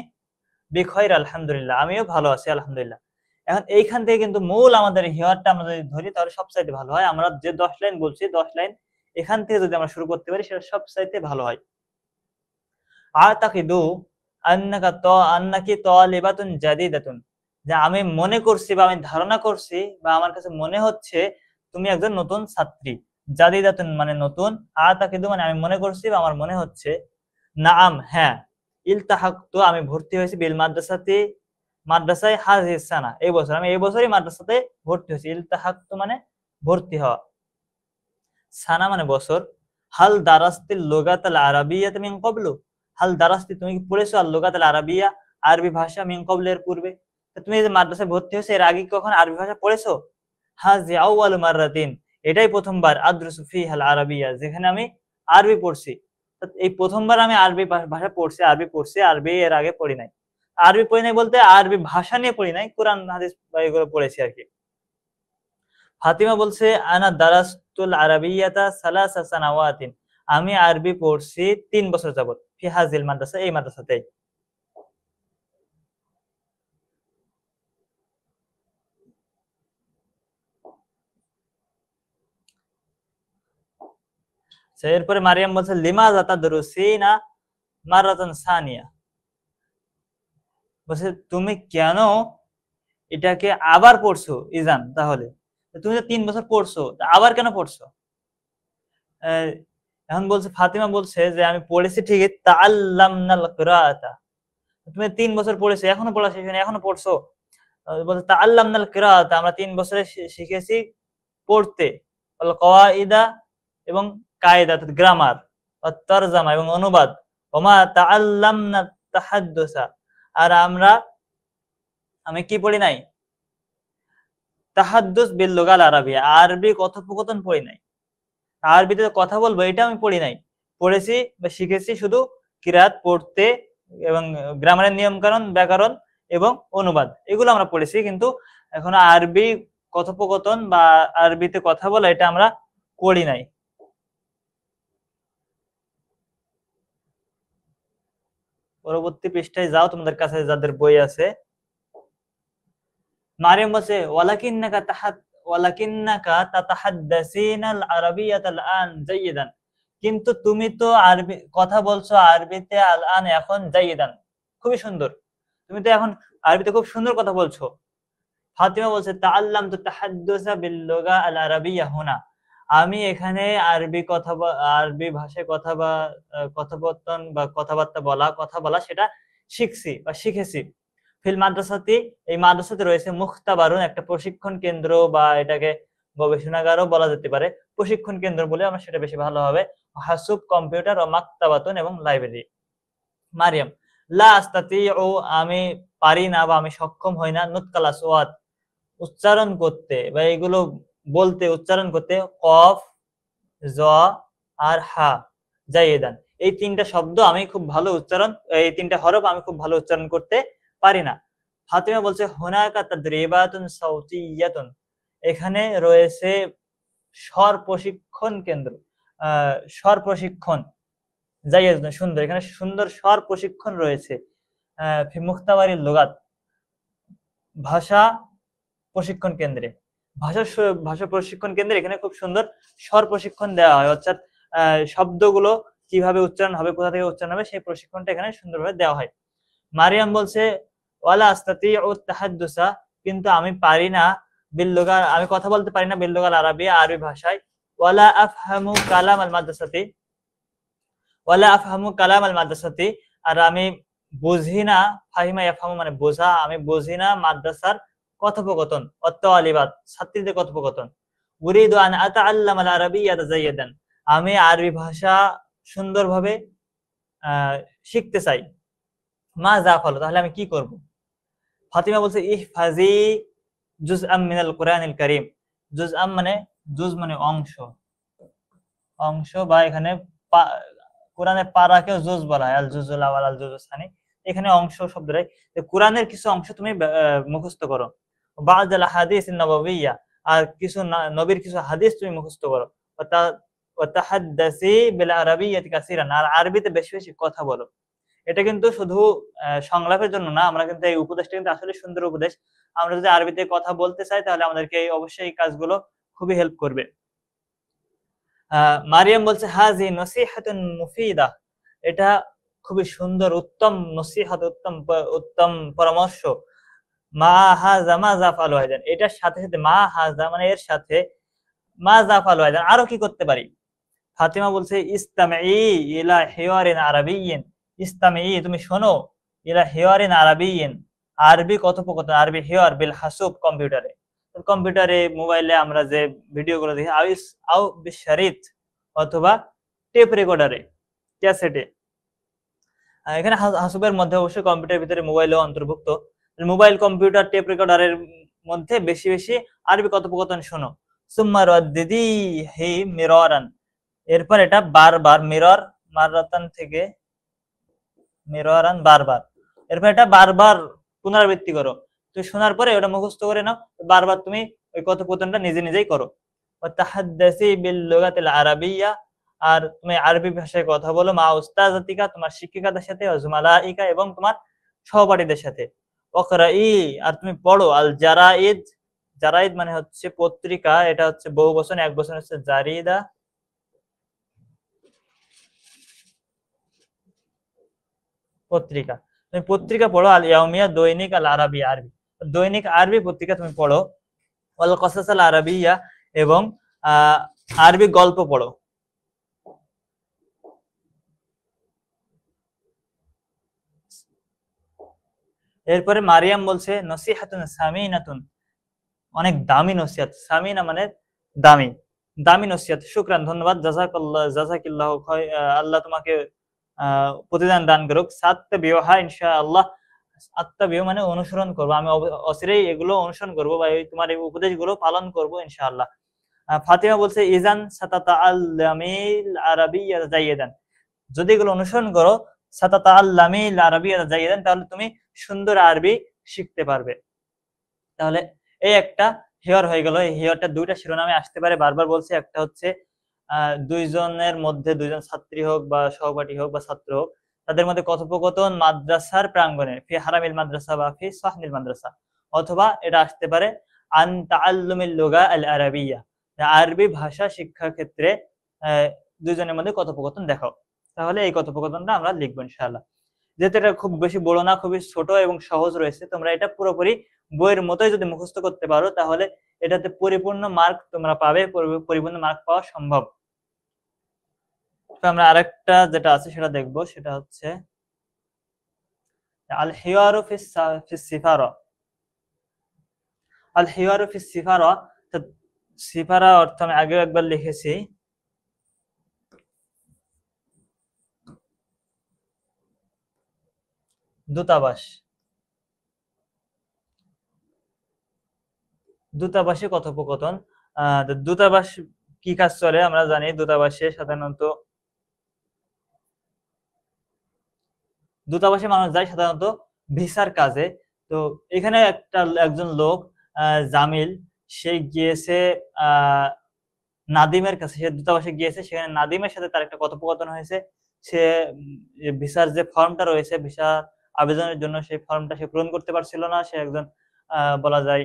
বিখৈর আলহামদুলিল্লাহ আমিও ভালো আছি আলহামদুলিল্লাহ। এখন এইখান থেকে কিন্তু মূল আমাদের হিওয়ারটা আমরা যদি ধরি তাহলে সবচাইতে ভালো হয়। আমরা যে 10 লাইন বলছি 10 লাইন এখান থেকে যদি আমরা শুরু করতে পারি সেটা সবচাইতে ভালো হয়। আতাকিদু আন্নাকি তালিবাতুন জাদিদাতুন, যে আমি মনে করছি বা আমি ধারণা করছি বা আমার কাছে মনে হচ্ছে তুমি একজন নতুন ছাত্রী। জাদিদাতুন মানে নতুন, আতাকিদু মানে আমি মনে করছি বা আমার মনে হচ্ছে। নাআম হ্যাঁ, ইলতাহাকতু আমি ভর্তি হয়েছি, বিল মাদ্রাসায় হাযিহিস সানা এই বছর, আমি এই বছরই মাদ্রাসাতে ভর্তি হয়েছি। ইলতাহাকতু মানে ভর্তি হওয়া, সানা মানে বছর। হাল দারাস্তিল লুগাতাল আরাবিয়াত মিন ক্বাবলু, হাল দারাস্তি তুমি কি পড়েছো আল লুগাতাল আরাবিয়া আরবি ভাষা মিন ক্বাবলের পূর্বে। তুমি যে মাদ্রাসায় ভর্তি হয়েছো এর আগে কখন আরবি ভাষা পড়েছো? হাজি আউয়ালু মাররাতিন, এটাই প্রথমবার আদরুসু ফিহাল আরাবিয়া, যেখানে আমি আরবি পড়ছি। এই প্রথমবার আমি আরবি ভাষা পড়ছি, আরবি এর আগে পড়ি নাই। আরবি পড়ি নাই বলতে আরবি ভাষা নিয়ে পড়ি নাই, কোরআন হাদিস বা এগুলো পড়েছি আর কি। ফাতিমা বলছে আনা দারাস্তুল আরাবিয়াতা সালাসা সানাওয়াতিন, আমি আরবি পড়ছি 3 বছর যাবত, ফি হাজিল মাদ্রাসা, এই মাদ্রাসাতেই। এরপরে মারিয়াম বলছে লিমাযা তাদরুসিনা মারাতান সানিয়া, বলছে তুমি কেন এটাকে আবার পড়ছো ইজান, তাহলে তুমি তো 3 বছর পড়ছো, আবার কেন পড়ছো? এখন বলছে ফাতিমা বলছে যে আমি পড়েছি ঠিকই, তাআল্লামনাল কিরাআতা, তুমি 3 বছর পড়েছো, এখনো পড়া শেষ হয়নি, এখনো পড়ছো। বলছে তাআল্লামনাল কিরাআতা, আমরা 3 বছরে শিখেছি পড়তে, আল কওয়াইদা এবং কায়দা অর্থাৎ গ্রামার, তারজামা এবং অনুবাদ, ওমা তাআল্লামনা তাহাদ্দুসা, আর আমি কি পড়ি নাই? তাহাদ্দুস বিল লুগাল আরাবিয়া, আরবি কথোপকথন পড়ি নাই, আরবিতে কথা বলবো এটা আমি পড়ি নাই। পড়েছি বা শিখেছি শুধু কিরাত পড়তে এবং গ্রামারের নিয়ম কানুন, ব্যাকরণ এবং অনুবাদ, এগুলো আমরা পড়েছি, কিন্তু এখন আরবি কথোপকথন বা আরবিতে কথা বলা এটা আমরা করি নাই। পরবর্তী পৃষ্ঠায় যাও, তোমাদের কাছে যাদের বই আছে। মারিয়াম বলছে ওয়ালাকিন্নাকা তাতাহাদ্দাসিনাল আরাবিয়াতাল আন জাইয়িদান, কিন্তু তুমি তো আরবি কথা বলছো আরবিতে আল আন এখন জাইয়িদান, খুবই সুন্দর, তুমি তো এখন আরবিতে খুব সুন্দর কথা বলছো। ফাতিমা বলছে তাআল্লামতু তাহাদ্দুসা বিল লুগা আল আরাবিয়া হুনা, আমি এখানে আরবি ভাষায় কথোপকথন বা কথা বলা সেটা শিখছি বা শিখেছি। ফিল মাদ্রাসাতি, এই মাদ্রাসাতে রয়েছে মুখতাবারুন, একটা প্রশিক্ষণ কেন্দ্র বা এটাকে গবেষণাগারও বলা যেতে পারে, প্রশিক্ষণ কেন্দ্র বলে আমরা সেটা বেশি ভালো হবে। হাসুব, কম্পিউটার ও মাকতাবাতুন এবং লাইব্রেরি। মারিয়াম লা আস্তাতিউ, আমি পারি না বা আমি সক্ষম হই না, নুতকাল আসওয়াত, উচ্চারণ করতে বা এগুলো বলতে, উচ্চারণ করতে, কফ, জ আর হা, জাইয়েদান, এই 3টা শব্দ আমি খুব ভালো উচ্চারণ, এই 3টা হরফ আমি খুব ভালো উচ্চারণ করতে পারি না। ফাতিমা বলছে হুনাকা তাদরিবাতুন সাউতিয়াতুন, এখানে রয়েছে স্বর প্রশিক্ষণ কেন্দ্র, স্বর প্রশিক্ষণ, জাইয়েদান সুন্দর, এখানে সুন্দর স্বর প্রশিক্ষণ রয়েছে। ফি মুখতাবারিল লুগাত, ভাষা প্রশিক্ষণ কেন্দ্রে, ভাষা প্রশিক্ষণ কেন্দ্রে এখানে খুব সুন্দর স্বর প্রশিক্ষণ দেওয়া হয়, অর্থাৎ শব্দগুলো কিভাবে উচ্চারণ হবে, কোথা থেকে উচ্চারণ হবে, সেই প্রশিক্ষণটা এখানে সুন্দরভাবে দেওয়া হয়। মারিয়াম বলছে ওয়ালা আস্তাতিউ তাহাদ্দুসা, কিন্তু আমি পারি না বিল লুগা, আমি কথা বলতে পারি না বিল লুগাল আরাবিয়া, আরবি ভাষায়। ওয়ালা আফহামু কালাম আল মাদ্রাসাতি, ওয়ালা আফহামু কালাম আল মাদ্রাসাতি, আর আমি বুঝি না, ফাহিমা ইয়াফহামু মানে বোঝা, আমি বুঝি না মাদ্রাসার কথোপকথন, অত্তালিবাত ছাত্রীদের কথোপকথন। উরিদু আন আতাআল্লাম আল আরাবিয়াতা জাইয়াদান, আমি আরবি ভাষা সুন্দরভাবে শিখতে চাই। মা যা ফলো, তাহলে আমি কি করব? ফাতিমা বলছে ইহফাজি জুজআম মিনাল কুরআনিল কারীম, জুজআম মানে জুজ মানে অংশ, অংশ বা এখানে কোরআনের পারাকেও জুজ বলা হয়, আল জুজুল আওয়াল আল জুজুস সানি, এখানে অংশ শব্দটাই, কোরআনের কিছু অংশ তুমি মুখস্থ করো। বা'দাল হাদিস নববিয়্যা, আর কিছু নবীর কিছু হাদিস তুমি মুখস্থ করো। ওয়া তাহাদ্দাসি বিল আরাবিয়্যাতি কাসীরান, আর আরবিতে বেশি বেশি কথা বলো। এটা কিন্তু শুধু সংলাপের জন্য না, আমরা কিন্তু এই উপদেশটা কিন্তু আসলে সুন্দর উপদেশ, আমরা যদি আরবিতে কথা বলতে চাই তাহলে আমাদেরকে অবশ্যই এই কাজগুলো খুবই হেল্প করবে। মারিয়াম বলছে হাজি নসিহাতুন মুফিদা, এটা খুবই সুন্দর, উত্তম নসিহত, উত্তম পরামর্শ। মা হাজা মা জাফালু আইদান, এটার সাথে সাথে মা হাজা মানে এর সাথে, মা জাফালু আইদান আরো কি করতে পারি? ফাতিমা বলছে ইস্তামিই ইলা হিওয়ারিন আরাবিয়্যিন, ইস্তামিই তুমি শোনো, ইলা হিওয়ারিন আরাবিয়্যিন, আরবি কথোপকথন, আরবি হিওয়ার, বিল হাসুব কম্পিউটারে মোবাইলে আমরা যে ভিডিওগুলো দেখি, আও বিশারিত অথবা টেপ রেকর্ডারে, ক্যাসেটে। এখানে হাসুবের মধ্যে অবশ্যই কম্পিউটারের ভিতরে মোবাইলও অন্তর্ভুক্ত। মোবাইল, কম্পিউটার, টেপ রেকর্ডারের মধ্যে বেশি বেশি আরবি কথোপকথন শোনো। সুম্মা রাদ্দিদিহি মিরারান, এরপর এটা বারবার, মিরর মারাতান থেকে মিরারান বারবার, এরপর এটা বারবার পুনরাবৃত্তি করো। তুমি শোনার পরে ওটা মুখস্থ করে নাও, বারবার তুমি ওই কথোপকথনটা নিজে নিজেই করো। ওয়াতাহাদ্দাসি বিল লুগাতিল আরাবিয়্যা, আর তুমি আরবি ভাষায় কথা বলো, মা উস্তাযাতিকা, তোমার শিক্ষিকাদের সাথে, ওয়াজুমালাইকা, এবং তোমার সহপাঠীদের সাথে। ওয়াকরাই, আর তুমি পড়ো, আল জারাইদ, জারাইদ মানে হচ্ছে পত্রিকা, এটা হচ্ছে বহু বচন, এক বচন হচ্ছে জারিদা, পত্রিকা। তুমি পত্রিকা পড়ো, আল ইয়াউমিয়া, দৈনিক, আল আরবি, আরবি, দৈনিক আরবি পত্রিকা তুমি পড়ো। ওয়াল কসাস আল আরাবিয়া, এবং আরবি গল্প পড়ো। এরপরে মারিয়াম বলছে নসিহাতুন সামিনাতুন, অনেক দামি নসিহত, সামিনা মানে দামি, দামি নসিহত, শুকরান, ধন্যবাদ, জাযাকাল্লাহ, জাযাকিল্লাহ, আল্লাহ তোমাকে প্রতিদান দান করুক। সাত্তাবিউহা ইনশাআল্লাহ, আত্তাবিউ মানে অনুসরণ করবো, আমি অচিরেই এগুলো অনুসরণ করবো, বা এই তোমার এই উপদেশগুলো পালন করবো ইনশাআল্লাহ। ফাতিমা বলছে ইজান সাতাতাআল্লামিল আরাবিয়্যা জাইয়্যিদান, যদি এগুলো অনুসরণ করো, সাতাতাআল্লামিল আরাবিয়্যা জাইয়্যিদান, তাহলে তুমি সুন্দর আরবি শিখতে পারবে। তাহলে এই একটা হেয়ার হয়ে গেল। এই হেয়ারটা দুইটা শিরোনামে আসতে পারে, বারবার বলছি। একটা হচ্ছে দুইজনের মধ্যে, দুইজন ছাত্রী হোক বা সহপাঠী হোক বা ছাত্র হোক, তাদের মধ্যে কথোপকথন মাদ্রাসার প্রাঙ্গণে, ফি হারামিল মাদ্রাসা বা ফি সাহনিল মাদ্রাসা। অথবা এটা আসতে পারে আন তাআল্লুমিল লুগা আল আরাবিয়্যা, আরবি ভাষা শিক্ষার ক্ষেত্রে দুইজনের মধ্যে কথোপকথন দেখাও। তাহলে এই কথোপকথনটা আমরা লিখবো ইনশাআল্লাহ। যেহেতু এটা খুব বেশি বড় না, খুবই ছোট এবং সহজ রয়েছে, তোমরা এটা পুরোপুরি বইয়ের মতোই যদি মুখস্থ করতে পারো, তাহলে এটাতে পরিপূর্ণ মার্ক তোমরা পাবে, পরিপূর্ণ মার্ক পাওয়া সম্ভব। আমরা আরেকটা যেটা আছে সেটা দেখবো, সেটা হচ্ছে আল হিওয়ারু ফিস সিফারা। আল হিওয়ারু ফিস সিফারা, সিফারা অর্থ আমি আগে একবার লিখেছি, দূতাবাস, দূতাবাসে কথোপকথন। দূতাবাস কি কাজ চলে আমরা জানি, দূতাবাসে সাধারণত, দূতাবাসে মানুষ যায় সাধারণত ভিসার কাজে। তো এখানে একজন লোক জামিল, সে গিয়েছে নাদিমের কাছে, সে দূতাবাসে গিয়েছে, সেখানে নাদিমের সাথে তার একটা কথোপকথন হয়েছে। সে ভিসার যে ফর্মটা রয়েছে, ভিসা আবেদনের জন্য, সেই ফর্মটা সে পূরণ করতে পারছিল না। সে একজন বলা যায়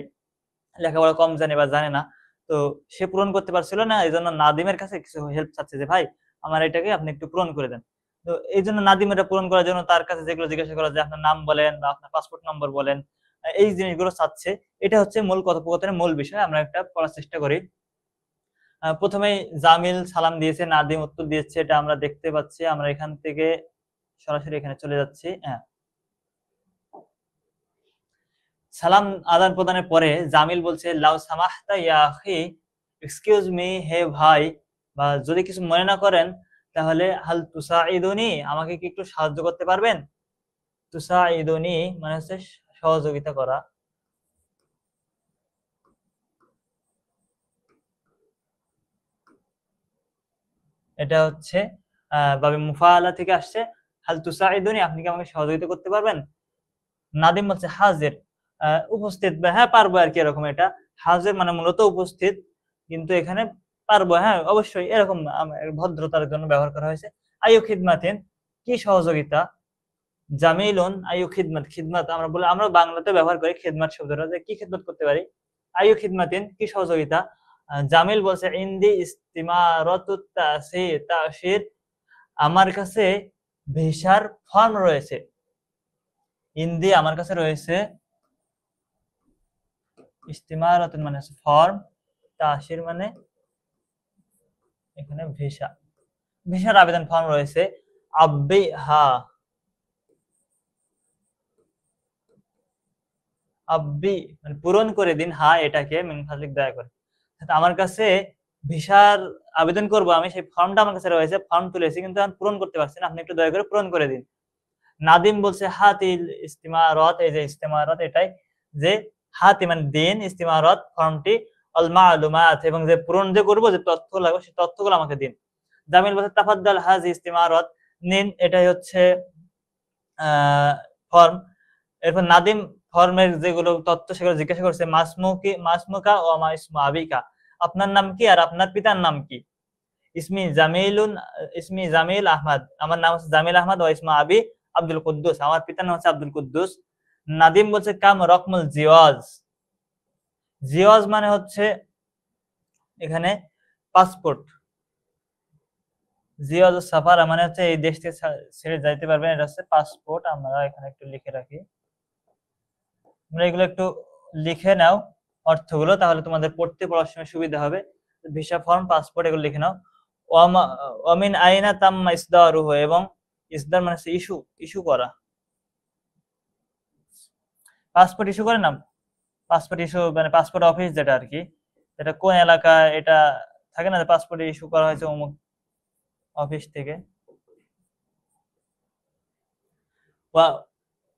লেখাপড়া কম জানে বা জানে না, তো সে পূরণ করতে পারছিল না। এই জন্য নাদিমের কাছে কিছু হেল্প চাচ্ছে যে ভাই আমার এটাকে আপনি একটু পূরণ করে দেন। তো এই জন্য নাদিম এটা পূরণ করার জন্য তার কাছে যেগুলো জিজ্ঞাসা করা যায়, আপনার নাম বলেন বা আপনার পাসপোর্ট নম্বর বলেন, এই জিনিসগুলো চাচ্ছে। এটা হচ্ছে মূল কথোপকথনের মূল বিষয়। আমরা একটা পড়ার চেষ্টা করি। প্রথমেই জামিল সালাম দিয়েছে, নাদিম উত্তর দিয়েছে, এটা আমরা দেখতে পাচ্ছি। আমরা এখান থেকে সরাসরি এখানে চলে যাচ্ছি। হ্যাঁ, সালাম আদান প্রদানের পরে জামিল বলছে লাউ সামাহতা ইয়া আখি, এক্সকিউজ মি, হে ভাই, বা যদি কিছু মনে না করেন তাহলে হাল তুসাইদুনি, আমাকে কি একটু সাহায্য করতে পারবেন। তুসাইদুনি মানে হচ্ছে সহযোগিতা করা। এটা হচ্ছে বাবে মুফাআলা থেকে আসছে, হাল তুসাইদুনি, আপনি কি আমাকে সহযোগিতা করতে পারবেন। নাদিম বলছে হাজির, উপস্থিত, হ্যাঁ পারবো আর কি, এরকম। এটা হাজির মানে মূলত উপস্থিত, কিন্তু এখানে পারবো, হ্যাঁ অবশ্যই, এরকম ভদ্রতার জন্য ব্যবহার করা হয়েছে। আইয়ু খিদমাতিন, কি সহযোগিতা। জামিলুন আইয়ু খিদমাত, খিদমাত আমরা বলে, আমরা বাংলাতে ব্যবহার করি খিদমাত শব্দটা, যে কি খিদমত করতে পারি। আইয়ু খিদমাতিন, কি সহযোগিতা। জামিল বলছে ইনদি ইস্তিমারাতুত তাসির, আমার কাছে ভিসার ফর্ম রয়েছে। ইনদি আমার কাছে রয়েছে, ইস্তিমারাতুন মানে ফর্ম, তাসির মানে এখানে ভিসা, ভিসার আবেদন ফর্ম রয়েছে। আব্বি হা, আব্বি মানে পূরণ করে দিন, হা এটাকে মিন ফাজলিক দয়া করে, আমার কাছে ভিসার আবেদন করব আমি, সেই ফর্মটা আমার কাছে রয়েছে, ফর্ম তুলেছি কিন্তু আমি পূরণ করতে পারছি না, আপনি একটু দয়া করে পূরণ করে দিন। নাদিম বলছে হাতিল ইস্তিমারত, এই যে ইস্তিমারত এটাই, যে হাতি মানে দিন, ইস্তিমারত ফর্মটি, আল মালুমাত এবং যে পূরণ যে করবো যে তথ্য লাগবে সেই তথ্যগুলো আমাকে দিন। জামিল বলছে তাফাদ্দাল হাজি ইস্তিমারত, নিন, এটাই হচ্ছে ফর্ম। এরপর নাদিম ফর্মের যেগুলো তথ্য সেগুলো জিজ্ঞাসা করছে, মাসমুকা ও মা ইসমু আবিকা, আপনার নাম কি আর আপনার পিতার নাম কি। ইসমি জামিল আহমদ, আমার নাম হচ্ছে জামিল আহমদ, ও ইসমু আবি আব্দুল কুদ্দুস, আমার পিতার নাম হচ্ছে আব্দুল কুদ্দুস। নাদিম বলছে কাম রকমুল জিওয়াজ, জিওয়াজ মানে হচ্ছে এখানে পাসপোর্ট, জিওয়াজ সাফার মানে হচ্ছে এই দেশ থেকে ছেড়ে যাইতে পারবেন, এটা হচ্ছে পাসপোর্ট। আমরা এখানে একটু লিখে রাখি, তোমরা এগুলো একটু লিখে নাও অর্থগুলো, তাহলে তোমাদের পড়তে পড়ার সময় সুবিধা হবে। ভিসা ফর্ম, পাসপোর্ট, এগুলো লিখে নাও। ওয়ামিন আইনা তাম্মা ইসদারুহু, এবং ইসদার মানে হচ্ছে ইস্যু, ইস্যু করা, পাসপোর্ট ইস্যু করে না, পাসপোর্ট ইস্যু মানে পাসপোর্ট অফিস যেটা আর কি, এটা কোন এলাকায় এটা থাকে না, পাসপোর্ট ইস্যু করা হয়েছে অমুক অফিস থেকে।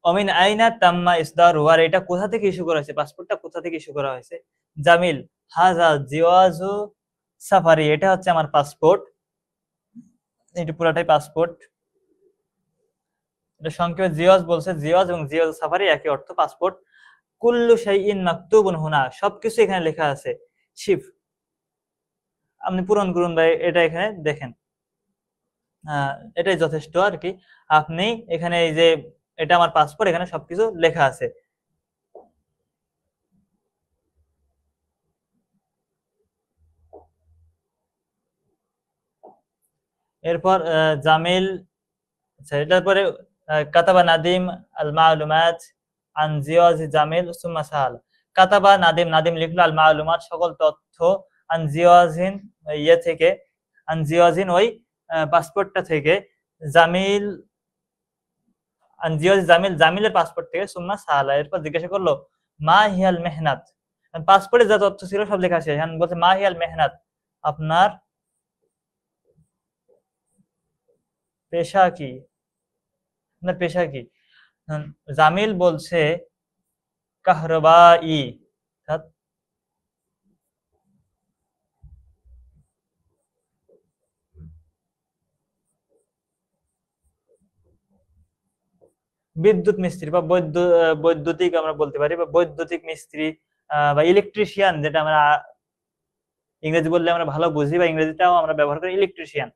অমিন আইনা তাম্মা ইসদারুহু, আর এটা কোথা থেকে ইস্যু করা হয়েছে, পাসপোর্টটা কোথা থেকে ইস্যু করা হয়েছে। জামিল হাজা জিওয়াজু সাফারি, এটা হচ্ছে আমার পাসপোর্ট, এটা পুরাটাই পাসপোর্ট। এটা সংক্ষেপে জিওয়াজ বলছে, জিওয়াজ এবং জিওয়াজ সাফারি একই অর্থ, পাসপোর্ট। কুল্লু শাইইন মাকতুবুন হুনা, সবকিছু এখানে লেখা আছে। শিফ, আপনি পূরণ করুন ভাই, এটা এখানে দেখেন, এটাই যথেষ্ট আর কি। আপনি এখানে এই যে এটা আমার পাসপোর্ট, এখানে সবকিছু লেখা আছে। এরপর জামিল, আচ্ছা এটার পরে কাতাবা নাদিম আল মালুমাত আন জিওয়াজ জামিল সুম্মা সাহাল। কাতাবা নাদিম, নাদিম লিখলো আল মালুমাত সকল তথ্য, আন জিওয়াজিন ইয়ে থেকে, আন জিওয়াজিন ওই পাসপোর্টটা থেকে, জামিল আন জিওয়াজ জামিল জামিলের পাসপোর্ট থেকে, সুম্মা সাহালা, এরপর জিজ্ঞাসা করলো মা হিয়াল মেহনাত, পাসপোর্টে যা তথ্য ছিল সব লেখা আছে, এখন বলছে মা হিয়াল মেহনাত, আপনার পেশা কি, আপনার পেশা কি। জামিল বলছে কাহরবাই, বিদ্যুৎ মিস্ত্রি বা বৈদ্যুতিক আমরা বলতে পারি, বা বৈদ্যুতিক মিস্ত্রি বা ইলেকট্রিশিয়ান, যেটা আমরা ইংরেজি বললে আমরা ভালো বুঝি, বা ইংরেজিটাও আমরা ব্যবহার করি, ইলেকট্রিশিয়ান।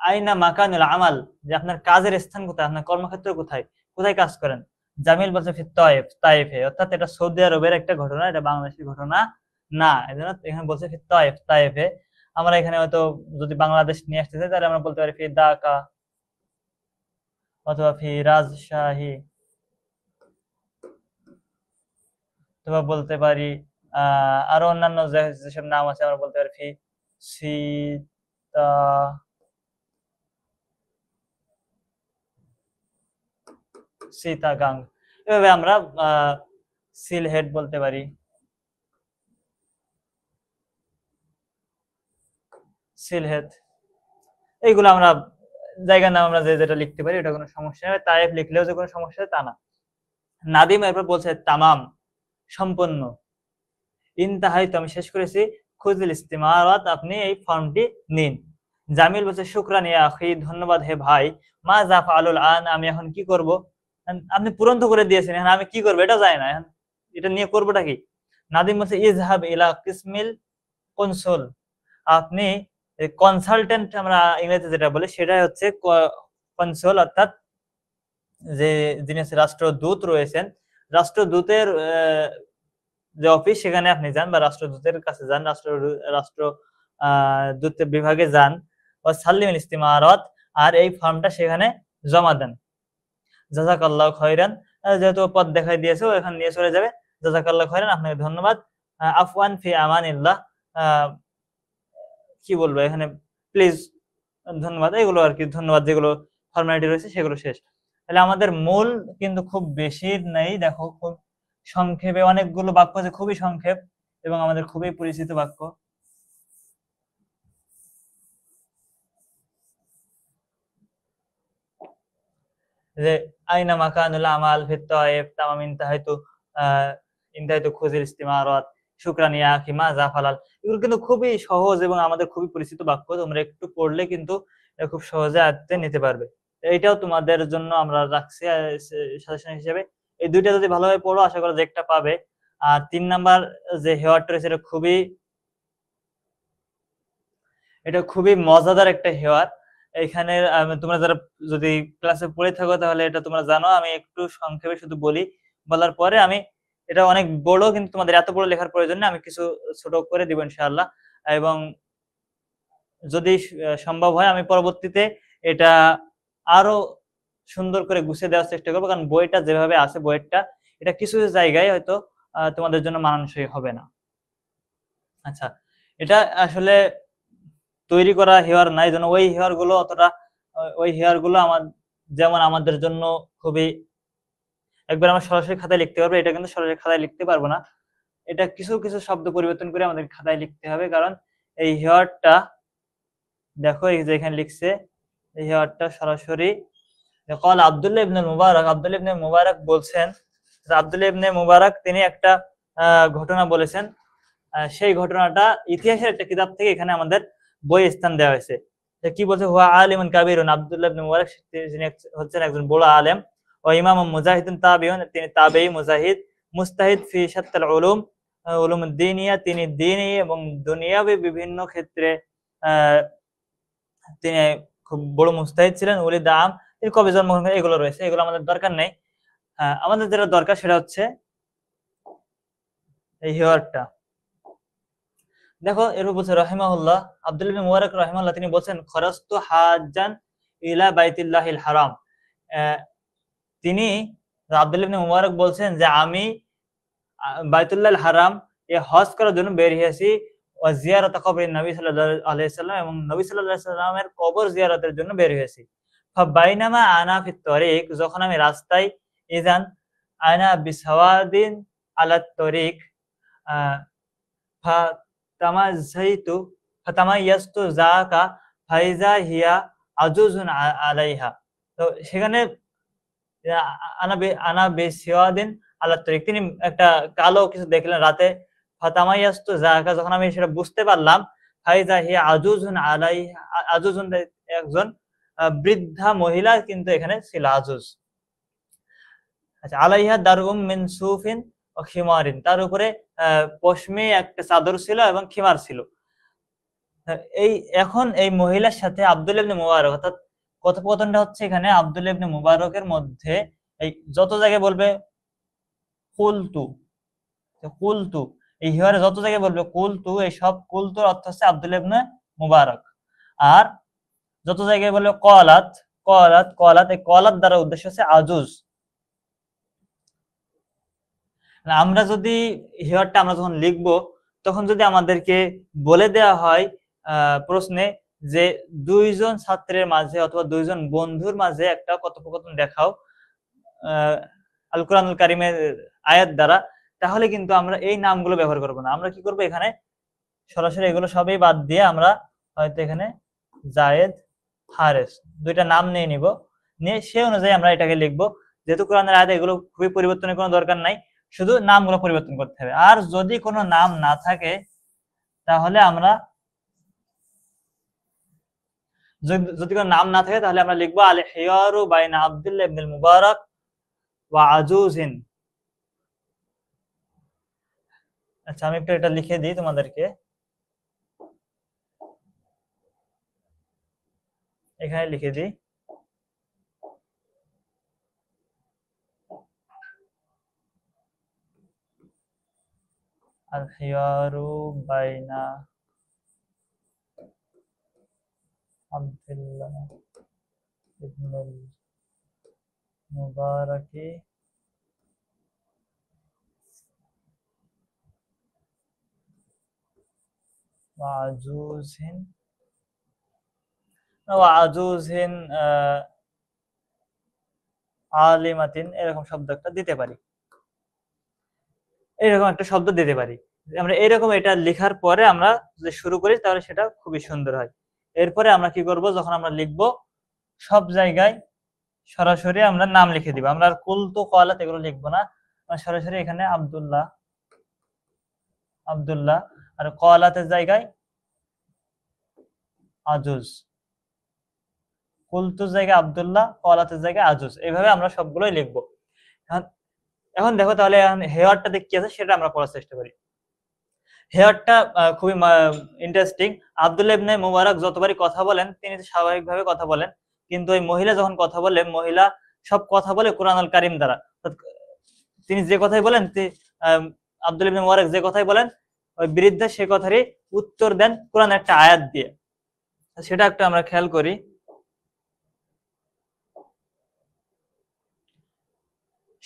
আইনা মাকানুল আমাল, যে আপনার কাজের স্থান কোথায়, আপনার কর্মক্ষেত্র কোথায়, কোথায় কাজ করেন। জামিল বলছে ফি তায়েফ, তায়েফে, অর্থাৎ এটা সৌদি আরবের একটা ঘটনা, এটা বাংলাদেশের ঘটনা না, এজন্য এখানে বলছে ফি তায়েফ, তায়েফে। আমরা এখানে হয়তো যদি বাংলাদেশ নিয়ে আসতে চাই তাহলে আমরা বলতে পারি ফি ঢাকা অথবা ফি রাজশাহী, অথবা বলতে পারি আরো অন্যান্য যেসব নাম আছে আমরা বলতে পারি ফি সীতা, সীতাগাং, এভাবে আমরা সিলহেট বলতে পারি, সিলহেট, এইগুলো আমরা জায়গার নাম আমরা যে যেটা লিখতে পারি, এটা কোনো সমস্যা নেই, তাইফ লিখলেও যে কোনো সমস্যা তা না। নাদিম এরপর বলছে তামাম, সম্পন্ন। ইনতাহাই, তো আমি শেষ করেছি, খুজুল ইস্তিমারাত, আপনি এই ফর্মটি নিন। জামিল বলছে শুকরান ইয়া আখি, ধন্যবাদ হে ভাই। মা জাফা আলুল আন, আমি এখন কি করব। আপনি পূরণ তো করে দিয়েছেন, এখন আমি কি করবো এটা যায় না, এখন এটা নিয়ে করবোটা কি। নাদিম বলছে ইজহাব ইলা কিসমিল কনসুল, আপনি কনসালটেন্ট আমরা ইংরেজিতে যেটা বলি সেটাই হচ্ছে কনসুল, অর্থাৎ যে যিনি রাষ্ট্রদূত রয়েছেন, রাষ্ট্রদূতের যে অফিস সেখানে আপনি যান, বা রাষ্ট্রদূতের কাছে যান, রাষ্ট্রদূত বিভাগে যান, ও সাল্লিমিল ইস্তিমারাত, আর এই ফর্মটা সেখানে জমা দেন। জাযাকাল্লাহু খায়রান, যেহেতু পদ দেখাই দিয়েছে এখানে নিয়ে চলে যাবে, জাযাকাল্লাহু খায়রান, আপনাকে ধন্যবাদ। আফওয়ান ফি আমানিল্লাহ, কি বলবো এখানে, প্লিজ, ধন্যবাদ, এগুলো আর কি, ধন্যবাদ যেগুলো ফর্মালিটি রয়েছে সেগুলো শেষ। তাহলে আমাদের মূল কিন্তু খুব বেশি নেই, দেখো খুব সংক্ষেপে অনেকগুলো বাক্য আছে, খুবই সংক্ষেপ এবং আমাদের খুবই পরিচিত বাক্য। যে আইনা মাকানুল আমাল ফিত তায়েফ তামাম ইনতাহাইতু খুযিল ইস্তিমারাত শুকরান ইয়া আখি মাজা ফালাল। এগুলো কিন্তু খুবই সহজ এবং আমাদের খুবই পরিচিত বাক্য। তোমরা একটু পড়লে কিন্তু খুব সহজে আয়ত্তে নিতে পারবে। এইটাও তোমাদের জন্য আমরা রাখছি সাজেশন হিসেবে। এই দুইটা যদি ভালোভাবে পড়ো আশা করা যে একটা পাবে। আর 3 নাম্বার যে হেওয়ারটা রয়েছে এটা খুবই মজাদার একটা হেওয়ার। এখানে তোমরা যারা যদি ক্লাসে পড়ে থাকো তাহলে এটা তোমরা জানো। আমি একটু সংক্ষেপে শুধু বলি, বলার পরে আমি এটা অনেক বড়, কিন্তু তোমাদের এত বড় লেখার প্রয়োজন নেই, আমি কিছু ছোট করে দিব ইনশাআল্লাহ। এবং যদি সম্ভব হয় আমি পরবর্তীতে এটা আরো সুন্দর করে গুছিয়ে দেওয়ার চেষ্টা করবো, কারণ বইটা যেভাবে আছে বইয়েরটা এটা কিছু জায়গায় হয়তো তোমাদের জন্য মানানসই হবে না। আচ্ছা, এটা আসলে তৈরি করা হেয়ার নাই, যেন ওই হেয়ার গুলো অতটা ওই হেয়ার গুলো যেমন আমাদের জন্য খুবই, একবার আমরা সরাসরি খাতায় লিখতে পারবো, এটা কিন্তু সরাসরি খাতায় লিখতে পারবো না। এটা কিছু কিছু শব্দ পরিবর্তন করে আমাদের খাতায় লিখতে হবে, কারণ এই হেয়ারটা দেখো এই যে এখানে লিখছে, এই হেয়ারটা সরাসরি قال আব্দুল্লাহ ইবনে মুবারক, আব্দুল্লাহ ইবনে মুবারক বলছেন, আব্দুল্লাহ ইবনে মুবারক তিনি একটা ঘটনা বলেছেন। সেই ঘটনাটা ইতিহাসের একটা কিতাব থেকে এখানে আমাদের বই স্থান দেওয়া হয়েছে। কি বলছে, হুয়া আলিমুন কাবীরুন, আব্দুল্লাহ ইবনে মুবারক তিনি হচ্ছেন একজন বড় আলেম। ও ইমাম মুজাহিদুন তাবিউন, তিনি তাবেঈ মুজাহিদ। মুস্তাহিদ ফি শাত্তাল উলুম, উলুমুদ দ্বীনিয়া, তিনি দ্বীনি এবং দুনিয়াবী বিভিন্ন ক্ষেত্রে তিনি খুব বড় মুস্তাহিদ ছিলেন। ওলিদ আম, তিনি কবে জন্মগ্রহণ করেন এগুলো রয়েছে, এগুলো আমাদের দরকার নেই। আমাদের যেটা দরকার সেটা হচ্ছে এই হিওয়ারটা। দেখো এরপর বলছে রাহিমাহুল্লাহ, আব্দুল্লাহ ইবনে মুবারক রাহিমাহুল্লাহ তিনি বলছেন, খরাজতু হাজ্জান ইলা বাইতুল্লাহিল হারাম। তিনি আব্দুল্লাহ ইবনে মুবারক বলছেন যে আমি বাইতুল্লাহিল হারাম এ হজ করার জন্য বের হয়েছি, ওয়া জিয়ারাত কবরিন নবী সাল্লাল্লাহু আলাইহি সাল্লাম, এবং নবী সাল্লাল্লাহু আলাইহি সাল্লামের কবর জিয়ারতের জন্য বের হয়েছি। ফাবাইনামা আনা ফিত তরিক, যখন আমি রাস্তায়, ইযান আনা বিসাওয়াদিন আলাত তরিক, ফাতামাযাইতু ফাতামায়াজতু যাকা ফাইজা হিয়া আজুজুন আলাইহা। তো সেখানে আনা বিসাওয়াদিন আলাত তরিক, তিনি একটা কালো কিছু দেখলেন রাতে। ফাতামায়াজতু যাকা, যখন আমি সেটা বুঝতে পারলাম, ফাইজা হিয়া আজুজুন আলাইহা, আজুজুন একজন বৃদ্ধা মহিলা কিন্তু এখানে ছিল, আজুজ। আচ্ছা, আলাইহা দারুম মিন সুফিন ও খিমারিন, তার উপরে পশমি একটা চাদর ছিল এবং খিমার ছিল। এখন এই মহিলার সাথে আব্দুল্লাহ ইবনে মুবারক, অর্থাৎ কথোপকথনটা হচ্ছে এখানে আব্দুল্লাহ ইবনে মুবারকের মধ্যে, এই যত জায়গায় বলবে কুলতু, কুলতু, এই হিওয়ারে যত জায়গায় বলবে কুলতু, এই সব কুলতুর অর্থ হচ্ছে আব্দুল্লাহ ইবনে মুবারক। আর যত জায়গায় বলবে কলাত, কলাত, কলাত, এই কলাত দ্বারা উদ্দেশ্য হচ্ছে আজুজ। আমরা যদি হিওয়ারটা আমরা যখন লিখব, তখন যদি আমাদেরকে বলে দেওয়া হয় প্রশ্নে যে দুইজন ছাত্রের মাঝে অথবা দুইজন বন্ধুর মাঝে একটা কথোপকথন দেখাও আল কোরআনুল কারীমের আয়াত দ্বারা, তাহলে কিন্তু আমরা এই নামগুলো ব্যবহার করব না। আমরা কি করব, এখানে সরাসরি এগুলো সবই বাদ দিয়ে আমরা হয়তো এখানে জায়েদ, হারেস দুইটা নাম নিয়ে নিব, নিয়ে সে অনুযায়ী আমরা এটাকে লিখবো। যেহেতু কোরআনের আয়াতে এগুলো খুবই পরিবর্তনের কোনো দরকার নাই, শুধু নামগুলো পরিবর্তন করতে হবে। আর যদি কোনো নাম না থাকে তাহলে আমরা যদি কোনো নাম না থাকে তাহলে আমরা লিখবো আল হিয়ারু বাইনা আব্দুল্লাহ ইবনুল মুবারক ওয়া আজুজিন। আচ্ছা, আমি একটু এটা লিখে দিই তোমাদেরকে, এখানে লিখে দিই। আল হিয়ারু বাইনা আব্দুল্লাহ ইবনুল মুবারকি ওয়া আজুজিন, আজুজিন আলিমাতিন, এরকম শব্দ একটা দিতে পারি। এরকম একটা শব্দ দিতে পারি। আমরা এরকম এটা লেখার পরে আমরা যদি শুরু করি তাহলে সেটা খুবই সুন্দর হয়। এরপরে আমরা কি করব, যখন আমরা লিখব সব জায়গায় সরাসরি আমরা নাম লিখে দিব। আমরা আর কুলতু কলাত এগুলো লিখবো না, সরাসরি এখানে আব্দুল্লাহ আব্দুল্লাহ আর কলাতের জায়গায় আজুজ, কুলতুর জায়গায় আব্দুল্লাহ, কলাতের জায়গায় আজুজ, এইভাবে আমরা সবগুলোই লিখবো। এখন দেখো তাহলে হেয়ারটাতে কি আছে সেটা আমরা পড়ার চেষ্টা করি। হেয়ারটা খুবই ইন্টারেস্টিং। আব্দুল্লাহ ইবনে মুবারক যতবারই কথা বলেন তিনি স্বাভাবিকভাবে কথা বলেন, কিন্তু ওই মহিলা যখন কথা বলে, মহিলা সব কথা বলে কোরআনুল কারীম দ্বারা। তিনি যে কথাই বলেন, আব্দুল্লাহ ইবনে মুবারক যে কথাই বলেন, ওই বৃদ্ধা সে কথারই উত্তর দেন কোরআনের একটা আয়াত দিয়ে। সেটা একটু আমরা খেয়াল করি।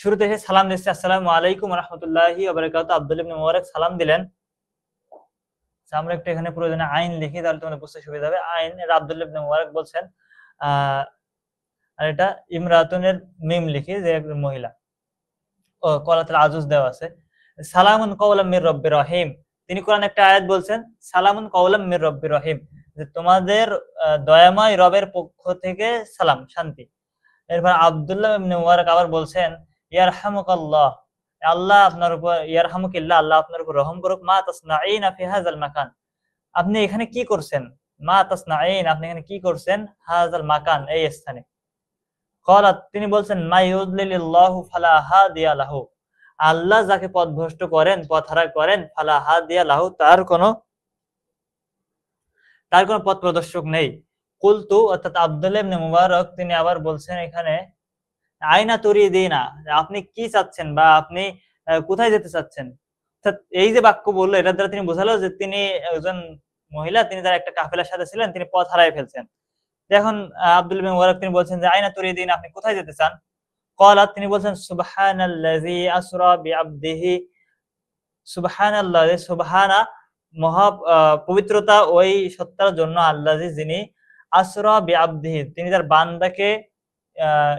শুরুতে এসে সালাম দিচ্ছে, আসসালামু আলাইকুম ওয়া রাহমাতুল্লাহি ওয়া বারাকাতুহু। আব্দুল্লাহ ইবনে মুবারক সালাম দিলেন। আমরা একটু এখানে প্রয়োজনে আইন লিখি, তাহলে তোমাদের বুঝতে সুবিধা হবে। আইন, এটা আব্দুল্লাহ ইবনে মুবারক বলছেন। আর এটা ইমরাতুনের মিম লিখি, যে একজন মহিলা। ও কলাতুল আজুজ দেওয়া আছে। সালামুন কাওলাম মির রব্বির রহিম, তিনি কোরআন একটা আয়াত বলছেন, সালামুন কাওলাম মির রব্বির রহিম, যে তোমাদের দয়াময় রবের পক্ষ থেকে সালাম, শান্তি। এরপর আব্দুল্লাহ ইবনে মুবারক আবার বলছেন, ইয়ারহামুকাল্লাহ, আল্লাহ আপনার উপর, ইয়ারহামুকিল্লাহ, আল্লাহ আপনার উপর রহম করুক। মা তাসনাঈনা ফি হাযাল মাকান, আপনি এখানে কি করছেন? মা তাসনাঈন, আপনি এখানে কি করছেন? হাযাল মাকান, এই স্থানে। ক্বালাত, তিনি বলছেন, মা ইউদ্লিলিল্লাহু ফালা হাদিয়া লাহু, আল্লাহ যাকে পথভ্রষ্ট করেন, পথহারা করেন, ফালা হাদিয়া লাহু, তার কোনো পথ প্রদর্শক নেই। কুলতু, অর্থাৎ আব্দুল্লাহ ইবনে মুবারক তিনি আবার বলছেন এখানে, আইনা তুরিদিনা, আপনি কি চাচ্ছেন বা আপনি কোথায় যেতে চাচ্ছেন? অর্থাৎ এই যে বাক্য বললো, এটার দ্বারা তিনি বোঝালো যে তিনি একজন মহিলা, তিনি যারা একটা কাফেলার সাথে ছিলেন, তিনি পথ হারায় ফেলছেন। এখন আব্দুল্লাহ ইবনে মুবারক তিনি বলছেন যে আইনা তুরিদিনা, আপনি কোথায় যেতে চান? ক্বালাত, তিনি বলছেন, সুবহানাল্লাযী আসরা বিআবদিহি, সুবহানাল্লাহ, সুবহানা, মহা পবিত্রতা ওই সত্তার জন্য, আল্লাযী, যিনি, আসরা বিআবদিহি, তিনি তার বান্দাকে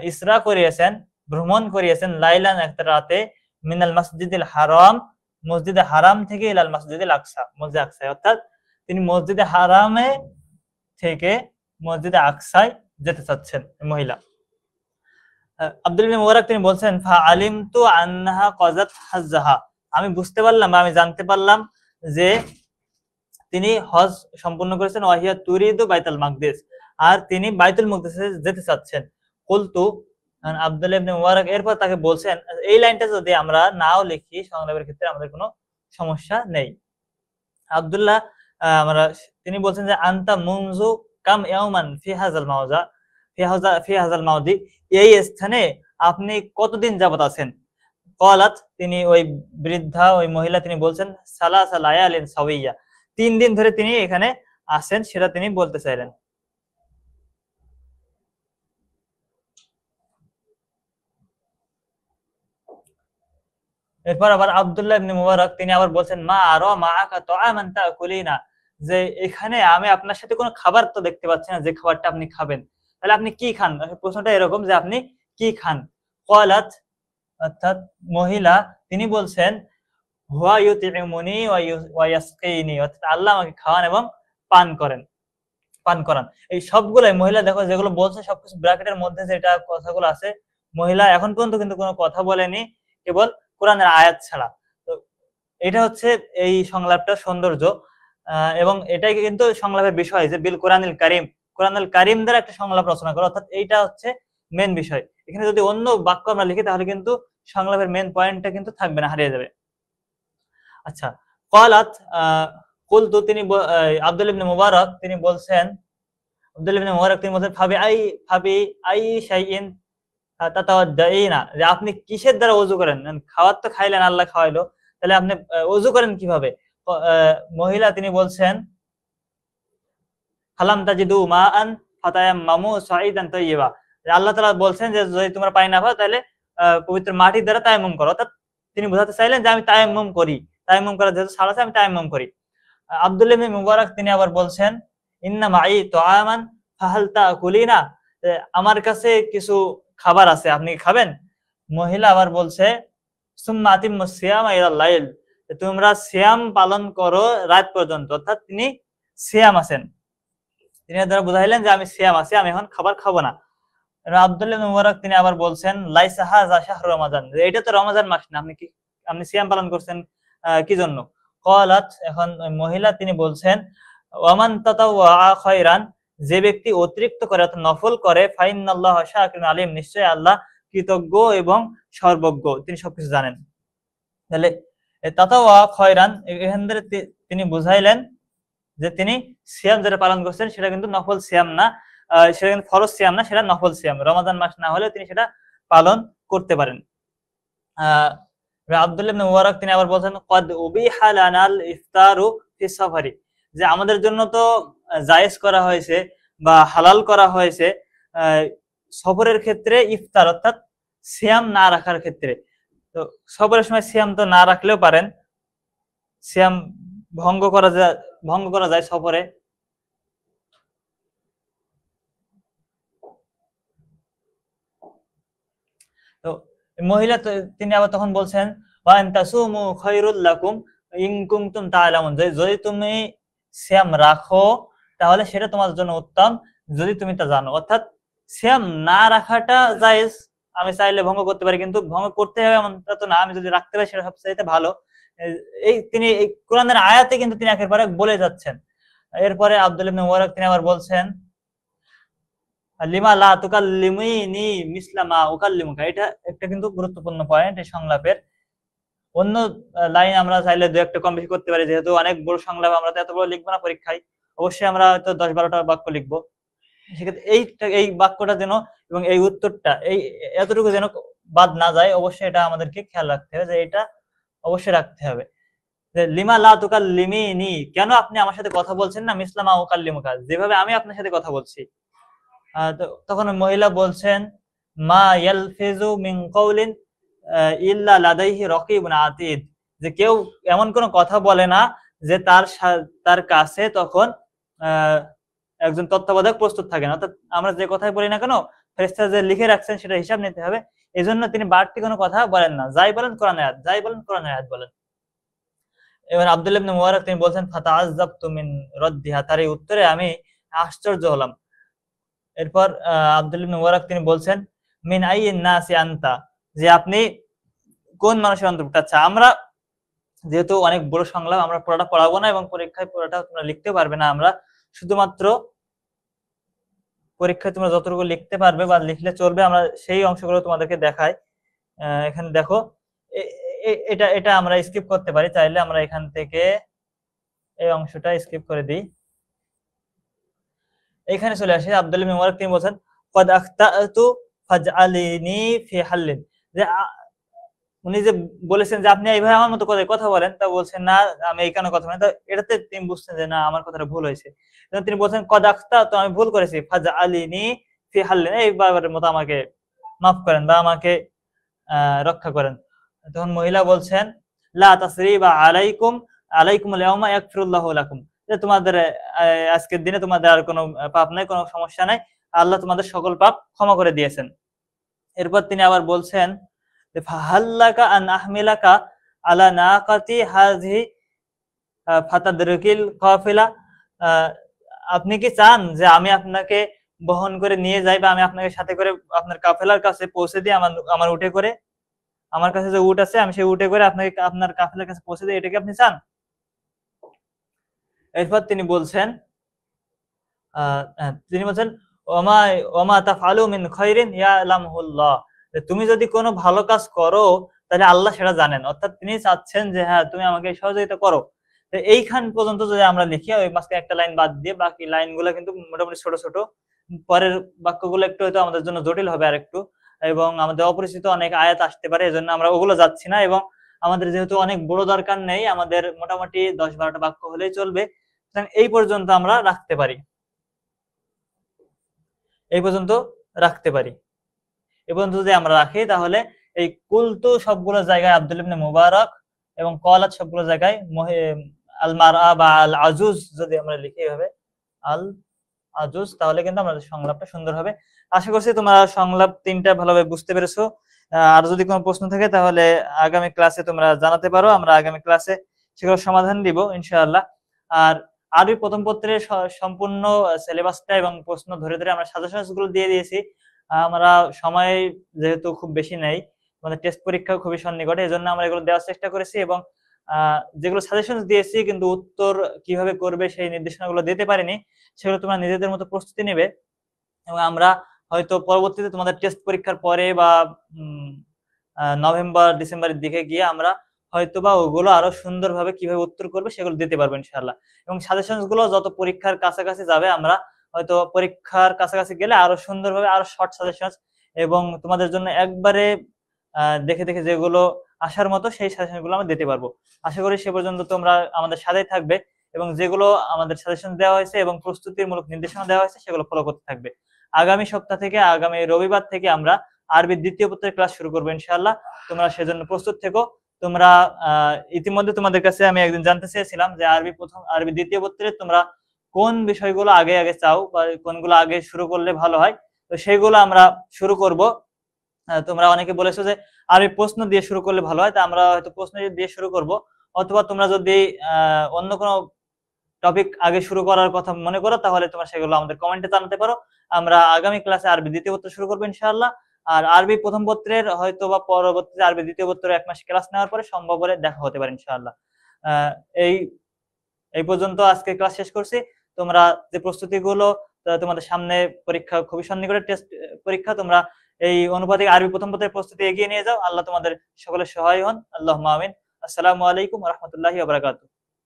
ইসরা করিয়েছেন, ভ্রমণ করিয়েছেন, লাইলান, একটা রাতে, মিনাল মসজিদিল হারাম, মসজিদে হারাম থেকে, ইলাল মসজিদিল আকসা, মসজিদে আকসায়, অর্থাৎ তিনি মসজিদে হারামে থেকে মসজিদে আকসায় যেতে চাচ্ছেন মহিলা। আব্দুল্লাহ ইবনে মুবারক তিনি বলছেন, ফা আলিমতু আন্নাহা কাযাত হাজ্জাহা, আমি বুঝতে পারলাম বা আমি জানতে পারলাম যে তিনি হজ সম্পূর্ণ করেছেন, ওয়াহিয়া তুরিদু বাইতুল মাকদিস, আর তিনি বাইতুল মাকদিসে যেতে চাচ্ছেন। কুলতু, আব্দুল্লাহ ইবনে মুবারক এরপর তাকে বলছেন, এই লাইনটা যদি আমরা নাও লিখি সংলাপের ক্ষেত্রে আমাদের কোনো সমস্যা নেই। আব্দুল্লাহ তিনি বলছেন যে, আনতা মুনজু কাম ইয়াওমান ফি হাযাল মাওজা, ফি হাযাল মাওদি, এই স্থানে আপনি কতদিন যাবত আছেন? ক্বালাত, তিনি ওই বৃদ্ধা, ওই মহিলা তিনি বলছেন, সালাসা লায়ালিন সাওয়িয়া, 3 দিন ধরে তিনি এখানে আছেন, সেটা তিনি বলতে চাইলেন। এরপর আবার আব্দুল্লাহ ইবনে মুবারক তিনি আবার বলছেন, মা আরা মাআকা তাআমান তাকুলিনা, যে এখানে আমি আপনার সাথে কোনো খাবার তো দেখতে পাচ্ছি না, যে খাবারটা আপনি খাবেন, তাহলে আপনি কি খান? প্রশ্নটা এরকম যে আপনি কি খান? ক্বালাত, অর্থাৎ মহিলা তিনি বলছেন, হুয়া ইউতিমুনি ওয়া ইয়াসকিনি, অর্থাৎ আল্লাহ আমাকে খাওয়ান এবং পান করান। এই সবগুলাই মহিলা, দেখো যেগুলো বলছে সবকিছু ব্র্যাকেটের মধ্যে যেটা কথাগুলো আছে, মহিলা এখন পর্যন্ত কিন্তু কোনো কথা বলেনি, কেবল কোরআনের আয়াত ছাড়া। তো এটা হচ্ছে এই সংলাপটার সৌন্দর্য, এবং এটাই কিন্তু সংলাপের বিষয়, যে বিল কোরআনুল কারীম, কোরআনুল কারীম দ্বারা একটা সংলাপ রচনা করা, অর্থাৎ এইটা হচ্ছে মেন বিষয়। এখানে যদি অন্য বাক্য আমরা লিখি তাহলে কিন্তু সংলাপের মেন পয়েন্টটা কিন্তু থাকবে না, হারিয়ে যাবে। আচ্ছা, ক্বালাত, কুলতু, তিনি আব্দুল্লাহ ইবনে মুবারক তিনি বলছেন, ফাবি আই শাইইন তাতাওয়াদ্দাইনা, যে আপনি কিসের দ্বারা ওযু করেন? খাবার তো খাইলেন, আল্লাহ খাওয়াইলো, তাহলে আপনি ওযু করেন কিভাবে? মহিলা তিনি বলছেন, ফালাম তাজিদু মাআন ফাতায়াম্মামু সাঈদান তাইয়্যিবা, আল্লাহ তাআলা বলছেন যে যদি তোমরা পানি না পাও তাহলে পবিত্র মাটির দ্বারা তায়াম্মুম করো, অর্থাৎ তিনি বোঝাতে চাইলেন যে আমি তায়াম্মুম করি, তায়াম্মুম করার যেহেতু ছাড় আছে আমি তায়াম্মুম করি। আব্দুল্লাহ ইবনে মুবারক তিনি আবার বলছেন, ইন্না মাই তুআমান ফাহাল তাকুলিনা, আমার কাছে কিছু খাবার আছে, আপনি খাবেন? মহিলা আবার বলছে, সুম্মা আতিম্মুস সিয়ামা ইলাল লাইল, তোমরা সিয়াম পালন করো রাত পর্যন্ত। অর্থাৎ তিনি সিয়াম আছেন, তিনি দ্বারা বুঝাইলেন যে আমি সিয়াম আছি, আমি এখন খাবার খাবো না। আব্দুল্লাহ ইবনে মুবারক তিনি আবার বলছেন লাইসা হাযা শাহরু রমাদান, এটা তো রমাদান মাস না, আপনি সিয়াম পালন করছেন কি জন্য? ক্বালাত, এখন মহিলা তিনি বলছেন ওয়ামান তাতাওয়া খায়রান, যে ব্যক্তি অতিরিক্ত করে অর্থাৎ নফল করে, ফাইনাল্লাহা শাকিরুন আলিম, নিশ্চয় আল্লাহ কৃতজ্ঞ এবং সর্বজ্ঞ, তিনি সবকিছু জানেন। তাহলে তাতাওয়া খায়রান এখান থেকে তিনি বুঝাইলেন যে তিনি সিয়াম যেটা পালন করছেন সেটা কিন্তু নফল সিয়াম না, সেটা কিন্তু ফরজ সিয়াম না, সেটা নফল সিয়াম। রমাদান মাস না হলে তিনি সেটা পালন করতে পারেন। আব্দুল্লাহ ইবনে মুবারক তিনি আবার বলছেন কদ উবিহা লানাল ইফতারু ফি সাফারি, যে আমাদের জন্য তো জায়েজ করা হয়েছে বা হালাল করা হয়েছে সফরের ক্ষেত্রে ইফতার, অর্থাৎ সিয়াম না রাখার ক্ষেত্রে। তো সফরের সময় সিয়াম তো না রাখলেও পারেন, সিয়াম ভঙ্গ করা যায় সফরে। তো মহিলা তিনি আবার তখন বলছেন ওয়া আন তাসুমু খায়রুল লাকুম ইন কুনতুম তা'লামুন, যদি তুমি সিয়াম রাখো তাহলে সেটা তোমার জন্য উত্তম, যদি তুমি তা জানো। অর্থাৎ সিয়াম না রাখাটা জায়েজ, আমি চাইলে ভঙ্গ করতে পারি, কিন্তু ভঙ্গ করতে হবে এমনটা তো না, আমি যদি রাখতে পারি সেটা সবচেয়ে ভালো। তিনি এই কোরআনের আয়াতে কিন্তু তিনি একের পর এক বলে যাচ্ছেন। এরপরে আব্দুল্লাহ ইবনে মুবারক তিনি আবার বলছেন লিমা লা তুকাল্লিমুনি মিসলা মা উকাল্লিমুকা, এটা একটা কিন্তু গুরুত্বপূর্ণ পয়েন্ট এই সংলাপের। অন্য লাইন আমরা চাইলে দু একটা কম বেশি করতে পারি, যেহেতু অনেক বড় সংলাপ, আমরা তো এত বড় লিখবো না পরীক্ষায়, অবশ্যই আমরা হয়তো 10-12টা বাক্য লিখবো। সেক্ষেত্রে এই বাক্যটা যেন এবং এই উত্তরটা এতটুকু যেন বাদ না যায়, অবশ্যই এটা আমাদেরকে খেয়াল রাখতে হবে, যে এটা অবশ্যই রাখতে হবে যে লিমা লা তুকাল্লিমিনি, কেন আপনি আমার সাথে কথা বলছেন না মিসলা মা উকাল্লিমুকা, যেভাবে আমি আপনার সাথে কথা বলছি। তখন মহিলা বলছেন মা ইয়ালফিজু মিন কাউলিন ইল্লা লাদাইহি রাকিবুন আতীদ, যে কেউ এমন কোন কথা বলে না যে তার কাছে তখন একজন তত্ত্বাবধায়ক প্রস্তুত থাকে না। অর্থাৎ আমরা যে কথাই বলি না কেন ফেরেশতারা যে লিখে রাখছেন সেটা হিসাব নিতে হবে, এজন্য তিনি বাড়তি কোনো কথা বলেন না, যাই বলেন কোরআনের আয়াত, যাই বলেন কোরআনের আয়াত বলেন। এবার আব্দুল্লাহ ইবনে মুবারক তিনি বলছেন ফাতাআযাবতু মিন রাদ্দিহা, তার এই উত্তরে আমি আশ্চর্য হলাম। এরপর আব্দুল্লাহ ইবনে মুবারক তিনি বলছেন মিন আইয়িন নাসি আনতা, যে আপনি কোন মানুষের অন্তর্ভুক্ত। আচ্ছা, আমরা যেহেতু অনেক বড় সংলাপ, আমরা পুরোটা পড়াবো না এবং পরীক্ষায় পুরোটা তোমরা লিখতে পারবে না, আমরা শুধুমাত্র পরীক্ষায় তোমরা যতটুকু লিখতে পারবে বা লিখলে চলবে আমরা সেই অংশগুলো তোমাদেরকে দেখাই। এখানে দেখো, এটা আমরা স্কিপ করতে পারি, চাইলে আমরা এখান থেকে এই অংশটা স্কিপ করে দিই। এখানে চলে আসে আব্দুল্লাহ ইবনে মুবারক তিনি বলেন ক্বাদ আখতাতু ফাজআলিনি ফি হাল্লিন, যে উনি যে বলেছেন যে আপনি এইভাবে আমার মতো করে কথা বলেন, তা বলছেন না আমি এইখানে কথা বলেন, তো এটাতে তিনি বুঝছেন যে না আমার কথাটা ভুল হয়েছে। তিনি বলছেন ক্বাদ আখতাতু, আমি ভুল করেছি, ফাজআলিনি ফি হাল্লিন, এইবারের মতো আমাকে মাফ করেন বা আমাকে রক্ষা করেন। তখন মহিলা বলছেন লা তাসরিবা আলাইকুম আলাইকুমুল ইয়াউমা ইয়াগফিরুল্লাহু লাকুম, যে তোমাদের আজকের দিনে তোমাদের আর কোনো পাপ নাই, কোনো সমস্যা নাই, আল্লাহ তোমাদের সকল পাপ ক্ষমা করে দিয়েছেন। এরপর তিনি আবার বলছেন যে ফাহাল্লাকা আন আহমিলাকা আলা নাকাতি হাযিহি ফাতাদরিকিল কাফিলা, আপনি কি চান যে আমি আপনাকে বহন করে নিয়ে যাই বা আমি আপনাকে সাথে করে আপনার কাফেলার কাছে পৌঁছে দিই, আমার উটে করে, আমার কাছে যে উট আছে আমি সেই উটে করে আপনাকে আপনার কাফেলার কাছে পৌঁছে দিই, এটা কি আপনি চান? এরপর তিনি বলছেন ওমা তাফআলু মিন খায়রিন ইয়ালামুহুল্লাহ, তুমি যদি কোনো ভালো কাজ করো তাহলে আল্লাহ সেটা জানেন। অর্থাৎ তিনি চাচ্ছেন যে হ্যাঁ তুমি আমাকে সহযোগিতা করো। তো এইখান পর্যন্ত যদি আমরা লিখি, ওই মাঝখানে একটা লাইন বাদ দিয়ে বাকি লাইনগুলো কিন্তু মোটামুটি ছোট ছোট, পরের বাক্যগুলো একটু হয়তো আমাদের জন্য জটিল হবে আর একটু, এবং আমাদের অপরিচিত অনেক আয়াত আসতে পারে, এজন্য আমরা ওগুলো যাচ্ছি না। এবং আমাদের যেহেতু অনেক বড় দরকার নেই, আমাদের মোটামুটি 10-12টা বাক্য হলেই চলবে, এই পর্যন্ত আমরা রাখতে পারি, এই পর্যন্ত রাখতে পারি। এই পর্যন্ত যদি আমরা রাখি তাহলে এই কুলতু সবগুলো জায়গায় আব্দুল্লাহ ইবনে মুবারক এবং কলাত সবগুলো জায়গায় আল মারআ বা আল আজুজ যদি আমরা লিখি এভাবে আল আজুজ, তাহলে কিন্তু আমাদের সংলাপটা সুন্দর হবে। আশা করছি তোমরা সংলাপ 3টা ভালোভাবে বুঝতে পেরেছো আর যদি কোনো প্রশ্ন থাকে তাহলে আগামী ক্লাসে তোমরা জানাতে পারো, আমরা আগামী ক্লাসে সেগুলো সমাধান দিব ইনশাআল্লাহ। আর আরবি প্রথম পত্রের সম্পূর্ণ সিলেবাসটা এবং প্রশ্ন ধরে ধরে আমরা সাজেশনস গুলো দিয়ে দিয়েছি। আমরা সময় যেহেতু খুব বেশি নেই, আমাদের টেস্ট পরীক্ষাও খুবই সন্নিকটে, এজন্য আমরা এগুলো দেওয়ার চেষ্টা করেছি এবং যেগুলো সাজেশনস দিয়েছি কিন্তু উত্তর কিভাবে করবে সেই নির্দেশনাগুলো দিতে পারিনি, সেগুলো তোমরা নিজেদের মতো প্রস্তুতি নেবে এবং আমরা হয়তো পরবর্তীতে তোমাদের টেস্ট পরীক্ষার পরে বা নভেম্বর ডিসেম্বরের দিকে গিয়ে আমরা হয়তোবা ওগুলো আরো সুন্দরভাবে কিভাবে উত্তর করবে সেগুলো দিতে পারবো ইনশাআল্লাহ। এবং সাজেশনস গুলো যত পরীক্ষার কাছাকাছি যাবে আমরা হয়তো পরীক্ষার কাছাকাছি গেলে আরো সুন্দরভাবে আরো শর্ট সাজেশনস এবং তোমাদের জন্য একবারে দেখে দেখে যেগুলো আসার মতো সেই সাজেশন গুলো আমরা দিতে পারবো। আশা করি সে পর্যন্ত তোমরা আমাদের সাথেই থাকবে এবং যেগুলো আমাদের সাজেশন দেওয়া হয়েছে এবং প্রস্তুতিমূলক নির্দেশনা দেওয়া হয়েছে সেগুলো ফলো করতে থাকবে। আগামী সপ্তাহ থেকে আগামী রবিবার থেকে আমরা আরবির দ্বিতীয় পত্রের ক্লাস শুরু করবো ইনশাআল্লাহ। তোমরা সেজন্য প্রস্তুত থেকো। তোমরা ইতিমধ্যে তোমাদের কাছে আমি একদিন জানতে চেয়েছিলাম যে আরবি দ্বিতীয় পত্রে তোমরা কোন বিষয়গুলো আগে আগে চাও বা কোনগুলো আগে শুরু করলে ভালো হয়, তো সেইগুলো আমরা শুরু করব। তোমরা অনেকে বলেছো যে আরবি প্রশ্ন দিয়ে শুরু করলে ভালো হয়, তা আমরা হয়তো প্রশ্ন দিয়ে শুরু করব, অথবা তোমরা যদি অন্য কোনো টপিক আগে শুরু করার কথা মনে করো তাহলে তোমরা সেগুলো আমাদের কমেন্টে জানাতে পারো। আমরা আগামী ক্লাসে আরবি দ্বিতীয় পত্র শুরু করবো ইনশাআল্লাহ। আর আরবি প্রথম পত্রের হয়তো বা পরবর্তীতে আরবি দ্বিতীয় পত্র 1 মাস ক্লাস নেওয়ার পরে সম্ভব হলে দেখা হতে পারে ইনশাআল্লাহ। এই এই পর্যন্ত আজকে ক্লাস শেষ করছি। তোমরা যে প্রস্তুতিগুলো তোমাদের সামনে পরীক্ষা খুবই সন্নিকটে টেস্ট পরীক্ষা, তোমরা এই অনুপাতিক আরবি প্রথম পত্রের প্রস্তুতি এগিয়ে নিয়ে যাও। আল্লাহ তোমাদের সকলের সহায় হন। আল্লাহুম্মা আমিন। আসসালামু আলাইকুম ওয়া রাহমাতুল্লাহি ওয়া বারাকাতুহু।